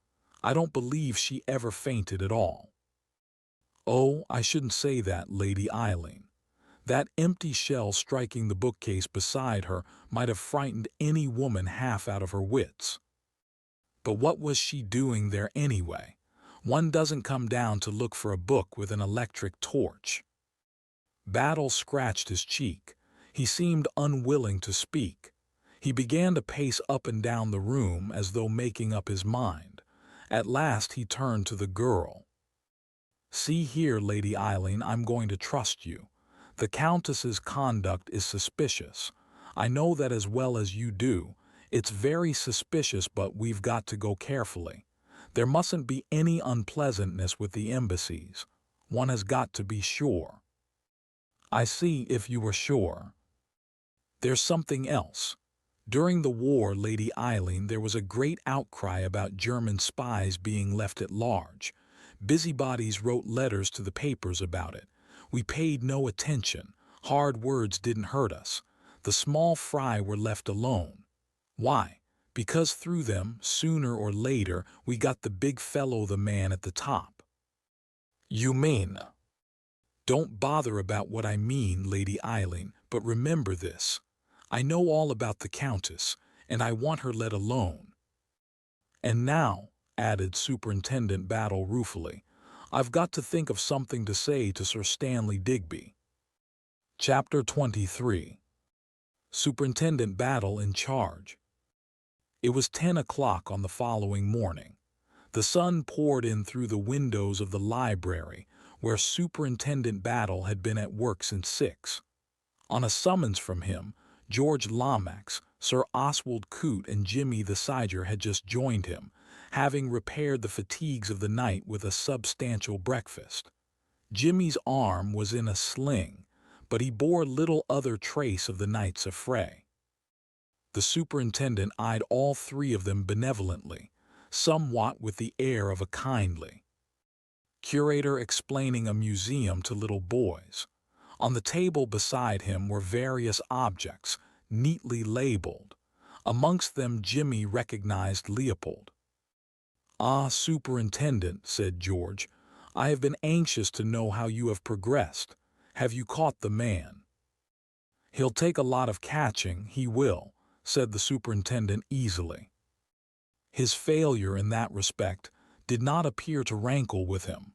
I don't believe she ever fainted at all. Oh, I shouldn't say that, Lady Eileen. That empty shell striking the bookcase beside her might have frightened any woman half out of her wits. But what was she doing there anyway? One doesn't come down to look for a book with an electric torch. Battle scratched his cheek. He seemed unwilling to speak. He began to pace up and down the room as though making up his mind. At last he turned to the girl. See here, Lady Eileen, I'm going to trust you. The Countess's conduct is suspicious. I know that as well as you do. It's very suspicious, but we've got to go carefully. There mustn't be any unpleasantness with the embassies. One has got to be sure. I see, if you were sure. There's something else. During the war, Lady Eileen, there was a great outcry about German spies being left at large. Busybodies wrote letters to the papers about it. We paid no attention. Hard words didn't hurt us. The small fry were left alone. Why? Because through them, sooner or later, we got the big fellow, the man at the top. You mean? Don't bother about what I mean, Lady Eileen, but remember this. I know all about the Countess, and I want her let alone. And now, added Superintendent Battle ruefully, I've got to think of something to say to Sir Stanley Digby. Chapter 23. Superintendent Battle in charge. It was 10 o'clock on the following morning. The sun poured in through the windows of the library, where Superintendent Battle had been at work since 6. On a summons from him, George Lomax, Sir Oswald Coote, and Jimmy the Sidger had just joined him, having repaired the fatigues of the night with a substantial breakfast. Jimmy's arm was in a sling, but he bore little other trace of the night's affray. The superintendent eyed all three of them benevolently, somewhat with the air of a kindly curator explaining a museum to little boys. On the table beside him were various objects, neatly labeled. Amongst them Jimmy recognized Leopold. "Ah, Superintendent," said George, "I have been anxious to know how you have progressed. Have you caught the man?" "He'll take a lot of catching, he will," said the superintendent easily. His failure in that respect did not appear to rankle with him.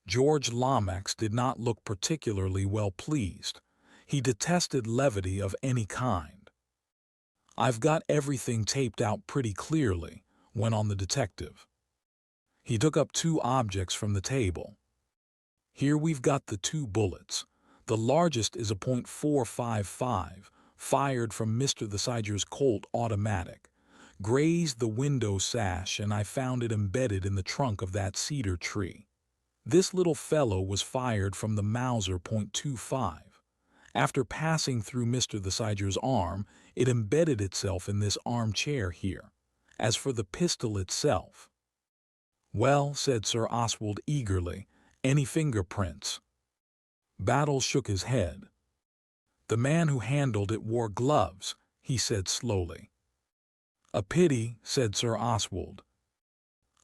George Lomax did not look particularly well pleased. He detested levity of any kind. "I've got everything taped out pretty clearly," went on the detective. He took up 2 objects from the table. "Here we've got the 2 bullets. The largest is a .455, fired from Mr. the Sidger's Colt automatic. Grazed the window sash, and I found it embedded in the trunk of that cedar tree. This little fellow was fired from the Mauser .25. After passing through Mr. the Sidger's arm, it embedded itself in this armchair here. As for the pistol itself—" "Well," said Sir Oswald eagerly, "any fingerprints?" Battle shook his head. "The man who handled it wore gloves," he said slowly. "A pity," said Sir Oswald.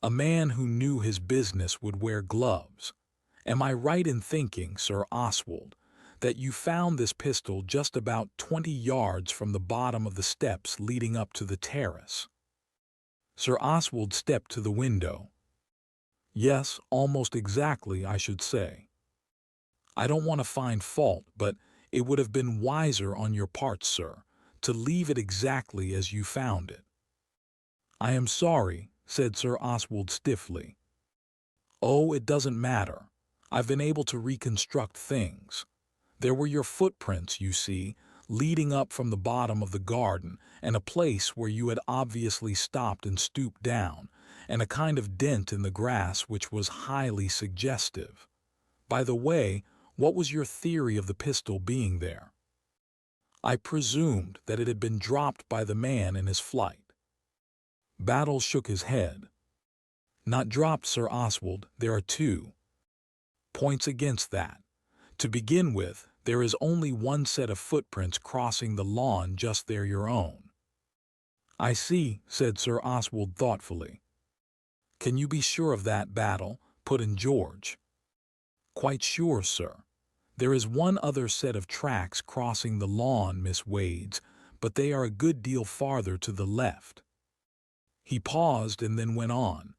"A man who knew his business would wear gloves. Am I right in thinking, Sir Oswald, that you found this pistol just about 20 yards from the bottom of the steps leading up to the terrace?" Sir Oswald stepped to the window. "Yes, almost exactly, I should say. I don't want to find fault, but it would have been wiser on your part, sir, to leave it exactly as you found it." "I am sorry," said Sir Oswald stiffly. "Oh, it doesn't matter. I've been able to reconstruct things. There were your footprints, you see, leading up from the bottom of the garden, and a place where you had obviously stopped and stooped down, and a kind of dent in the grass which was highly suggestive. By the way, what was your theory of the pistol being there?" "I presumed that it had been dropped by the man in his flight." Battle shook his head. "Not dropped, Sir Oswald. There are 2. points against that. To begin with, there is only one set of footprints crossing the lawn, just there, your own. I see, said Sir Oswald thoughtfully. Can you be sure of that, Battle? Put in George. Quite sure, sir. There is one other set of tracks crossing the lawn, Miss Wade's, but they are a good deal farther to the left. He paused and then went on.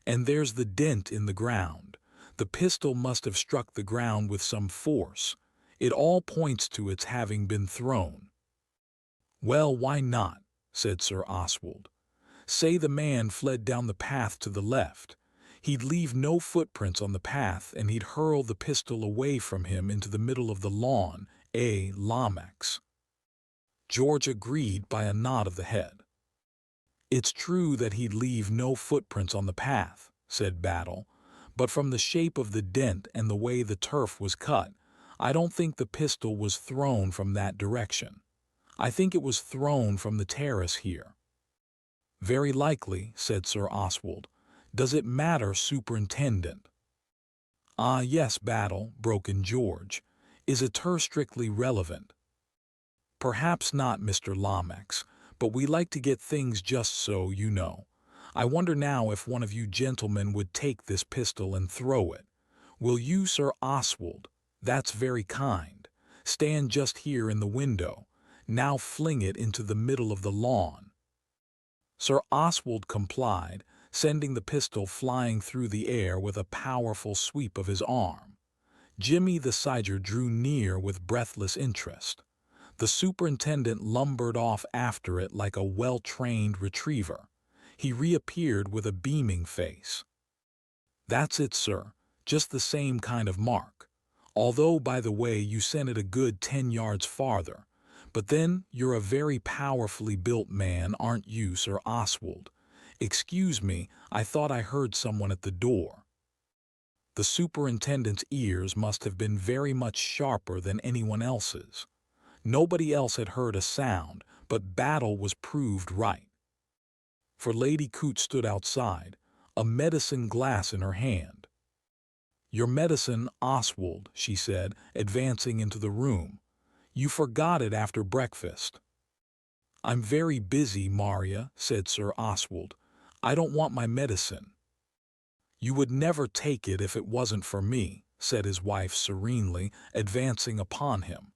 And there's the dent in the ground. The pistol must have struck the ground with some force. It all points to its having been thrown. Well, why not? Said Sir Oswald. Say the man fled down the path to the left. He'd leave no footprints on the path, and he'd hurl the pistol away from him into the middle of the lawn, Lomax. George agreed by a nod of the head. It's true that he'd leave no footprints on the path, said Battle, but from the shape of the dent and the way the turf was cut, I don't think the pistol was thrown from that direction. I think it was thrown from the terrace here. Very likely, said Sir Oswald. Does it matter, Superintendent? Ah, yes, Battle, broke in George. Is a turf strictly relevant? Perhaps not, Mr. Lomax, but we like to get things just so, you know. I wonder now if one of you gentlemen would take this pistol and throw it. Will you, Sir Oswald? That's very kind. Stand just here in the window. Now fling it into the middle of the lawn. Sir Oswald complied, sending the pistol flying through the air with a powerful sweep of his arm. Jimmy the Siger drew near with breathless interest. The superintendent lumbered off after it like a well-trained retriever. He reappeared with a beaming face. That's it, sir, just the same kind of mark. Although, by the way, you sent it a good 10 yards farther. But then, you're a very powerfully built man, aren't you, Sir Oswald? Excuse me, I thought I heard someone at the door. The superintendent's ears must have been very much sharper than anyone else's. Nobody else had heard a sound, but Battle was proved right. For Lady Coote stood outside, a medicine glass in her hand. Your medicine, Oswald, she said, advancing into the room. You forgot it after breakfast. I'm very busy, Maria, said Sir Oswald. I don't want my medicine. You would never take it if it wasn't for me, said his wife serenely, advancing upon him.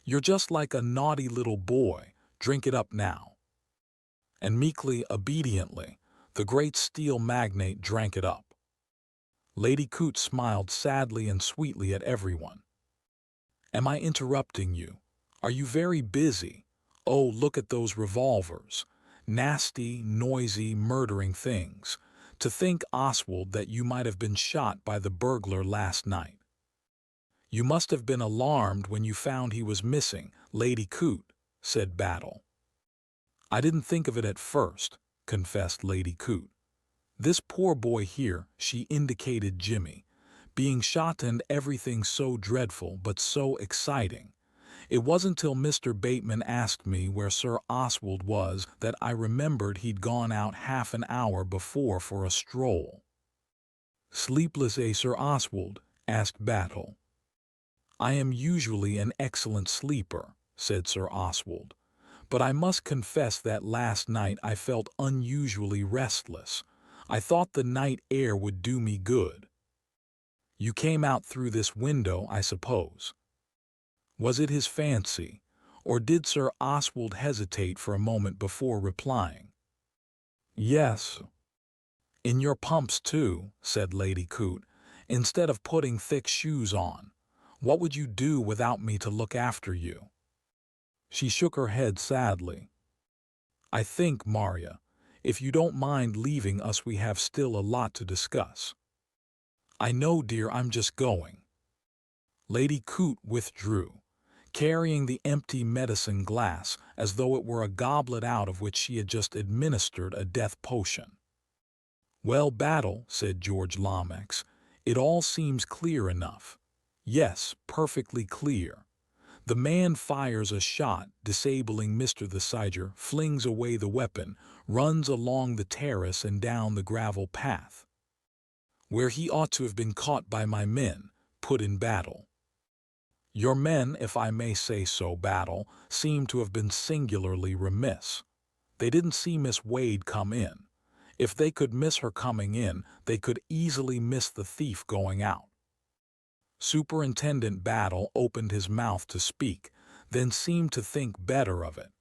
You're just like a naughty little boy. Drink it up now. And meekly, obediently, the great steel magnate drank it up. Lady Coote smiled sadly and sweetly at everyone. Am I interrupting you? Are you very busy? Oh, look at those revolvers. Nasty, noisy, murdering things. To think, Oswald, that you might have been shot by the burglar last night. You must have been alarmed when you found he was missing, Lady Coote, said Battle. I didn't think of it at first, confessed Lady Coote. This poor boy here, she indicated Jimmy, being shot and everything so dreadful but so exciting. It wasn't till Mr. Bateman asked me where Sir Oswald was that I remembered he'd gone out half an hour before for a stroll. Sleepless, Sir Oswald? Asked Battle. I am usually an excellent sleeper, said Sir Oswald, but I must confess that last night I felt unusually restless. I thought the night air would do me good. You came out through this window, I suppose. Was it his fancy, or did Sir Oswald hesitate for a moment before replying? Yes. In your pumps, too, said Lady Coote, instead of putting thick shoes on. What would you do without me to look after you? She shook her head sadly. I think, Maria, if you don't mind leaving us, we have still a lot to discuss. I know, dear, I'm just going. Lady Coote withdrew, carrying the empty medicine glass as though it were a goblet out of which she had just administered a death potion. Well, Battle, said George Lomax, it all seems clear enough. Yes, perfectly clear. The man fires a shot, disabling Mr. the Siger, flings away the weapon, runs along the terrace and down the gravel path. Where he ought to have been caught by my men, put in Battle. Your men, if I may say so, Battle, seem to have been singularly remiss. They didn't see Miss Wade come in. If they could miss her coming in, they could easily miss the thief going out. Superintendent Battle opened his mouth to speak, then seemed to think better of it.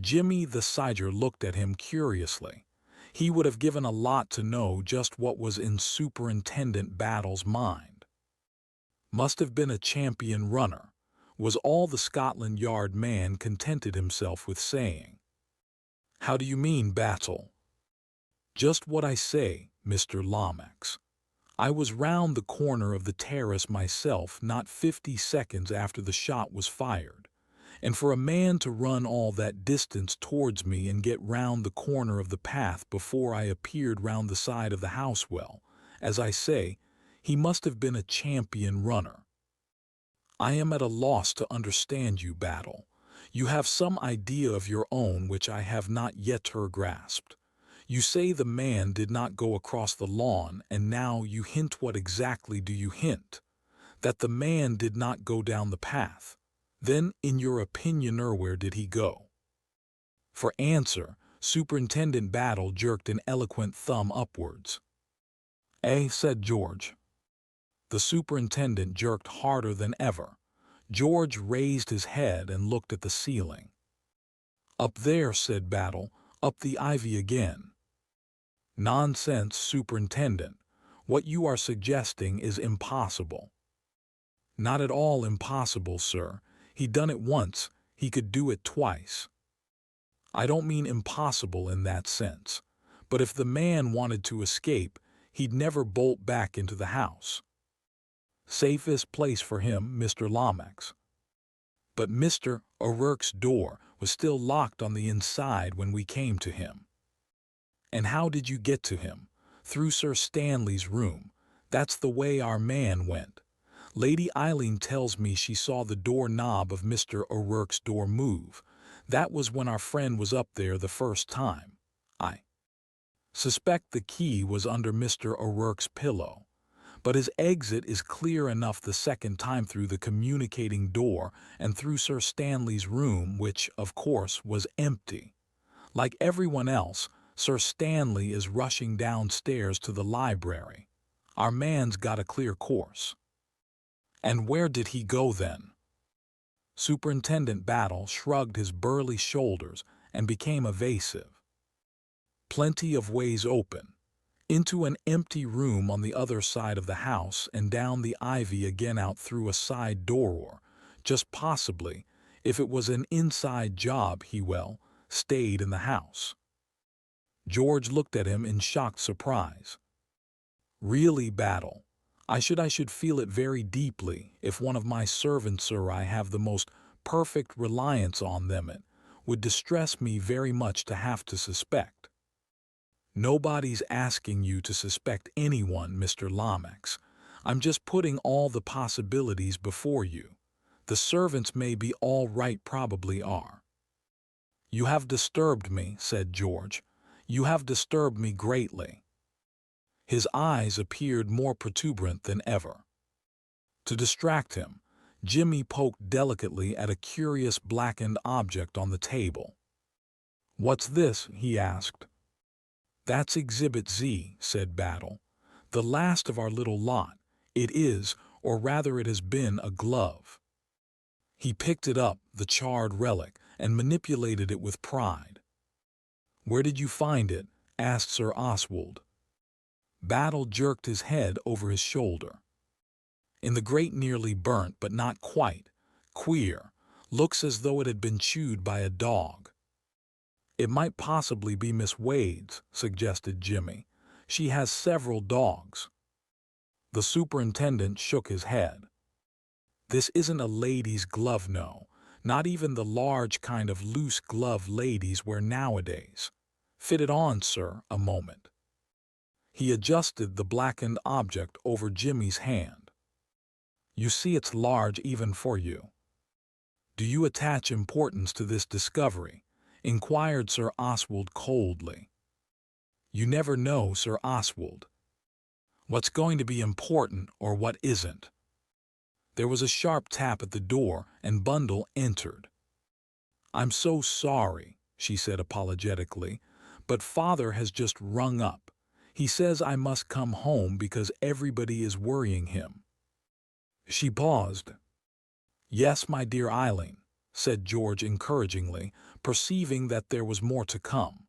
Jimmy the Sidger looked at him curiously. He would have given a lot to know just what was in Superintendent Battle's mind. Must have been a champion runner, was all the Scotland Yard man contented himself with saying. How do you mean, Battle? Just what I say, Mr. Lomax. I was round the corner of the terrace myself not 50 seconds after the shot was fired, and for a man to run all that distance towards me and get round the corner of the path before I appeared round the side of the house, well, as I say, he must have been a champion runner. I am at a loss to understand you, Battle. You have some idea of your own which I have not yet grasped. You say the man did not go across the lawn, and now you hint. What exactly do you hint? That the man did not go down the path. Then, in your opinion, where did he go? For answer, Superintendent Battle jerked an eloquent thumb upwards. Said George. The superintendent jerked harder than ever. George raised his head and looked at the ceiling. Up there, said Battle, up the ivy again. Nonsense, Superintendent. What you are suggesting is impossible. Not at all impossible, sir. He done it once, he could do it twice. I don't mean impossible in that sense, but if the man wanted to escape, he'd never bolt back into the house. Safest place for him, Mr. Lomax. But Mr. O'Rourke's door was still locked on the inside when we came to him. And how did you get to him? Through Sir Stanley's room. That's the way our man went. Lady Eileen tells me she saw the door-knob of Mr. O'Rourke's door move. That was when our friend was up there the first time. I suspect the key was under Mr. O'Rourke's pillow. But his exit is clear enough the second time through the communicating door and through Sir Stanley's room, which, of course, was empty. Like everyone else, Sir Stanley is rushing downstairs to the library. Our man's got a clear course. And where did he go then? Superintendent Battle shrugged his burly shoulders and became evasive. Plenty of ways open. Into an empty room on the other side of the house and down the ivy again out through a side door, or, just possibly, if it was an inside job, he stayed in the house. George looked at him in shocked surprise. Really, Battle, I should feel it very deeply if one of my servants, sir, I have the most perfect reliance on them. It would distress me very much to have to suspect. Nobody's asking you to suspect anyone, Mr. Lomax. I'm just putting all the possibilities before you. The servants may be all right, probably are. You have disturbed me, said George. You have disturbed me greatly. His eyes appeared more protuberant than ever. To distract him, Jimmy poked delicately at a curious blackened object on the table. What's this? He asked. That's Exhibit Z, said Battle. The last of our little lot. It is, or rather it has been, a glove. He picked it up, the charred relic, and manipulated it with pride. Where did you find it? Asked Sir Oswald. Battle jerked his head over his shoulder. In the grate, nearly burnt, but not quite. Queer. Looks as though it had been chewed by a dog. It might possibly be Miss Wade's, suggested Jimmy. She has several dogs. The superintendent shook his head. This isn't a lady's glove, no. Not even the large kind of loose glove ladies wear nowadays. Fit it on, sir, a moment. He adjusted the blackened object over Jimmy's hand. You see, it's large even for you. Do you attach importance to this discovery? Inquired Sir Oswald coldly. You never know, Sir Oswald. What's going to be important or what isn't? There was a sharp tap at the door, and Bundle entered. "I'm so sorry," she said apologetically, "but Father has just rung up. He says I must come home because everybody is worrying him." She paused. "Yes, my dear Eileen," said George encouragingly, perceiving that there was more to come.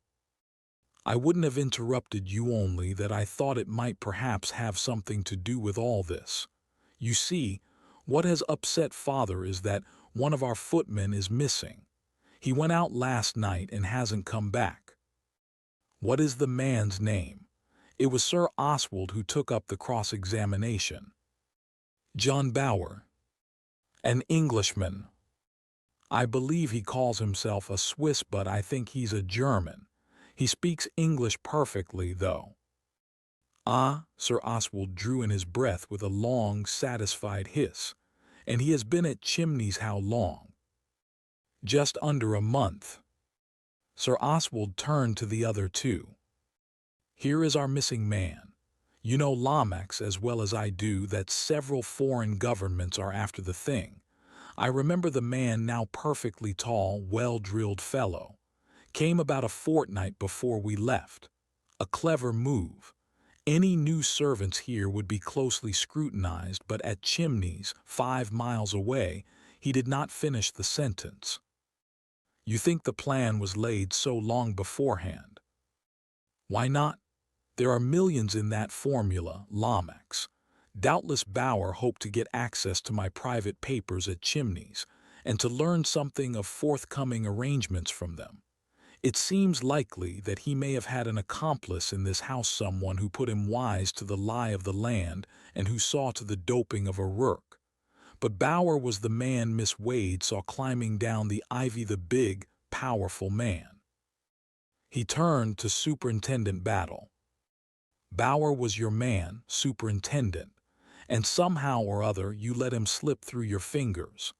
"I wouldn't have interrupted you only that I thought it might perhaps have something to do with all this. You see, what has upset Father is that one of our footmen is missing. He went out last night and hasn't come back." "What is the man's name?" It was Sir Oswald who took up the cross-examination. "John Bower. An Englishman. I believe he calls himself a Swiss, but I think he's a German. He speaks English perfectly, though." "Ah," Sir Oswald drew in his breath with a long, satisfied hiss. "And he has been at Chimneys how long?" "Just under a month." Sir Oswald turned to the other two. "Here is our missing man. You know, Lomax, as well as I do, that several foreign governments are after the thing. I remember the man, now perfectly tall, well-drilled fellow. Came about a fortnight before we left. A clever move. Any new servants here would be closely scrutinized, but at Chimneys, 5 miles away, he did not finish the sentence." "You think the plan was laid so long beforehand?" "Why not? There are millions in that formula, Lomax. Doubtless Bower hoped to get access to my private papers at Chimneys, and to learn something of forthcoming arrangements from them. It seems likely that he may have had an accomplice in this house, someone who put him wise to the lie of the land and who saw to the doping of O'Rourke. But Bower was the man Miss Wade saw climbing down the ivy, the big, powerful man." He turned to Superintendent Battle. "Bower was your man, Superintendent, and somehow or other you let him slip through your fingers.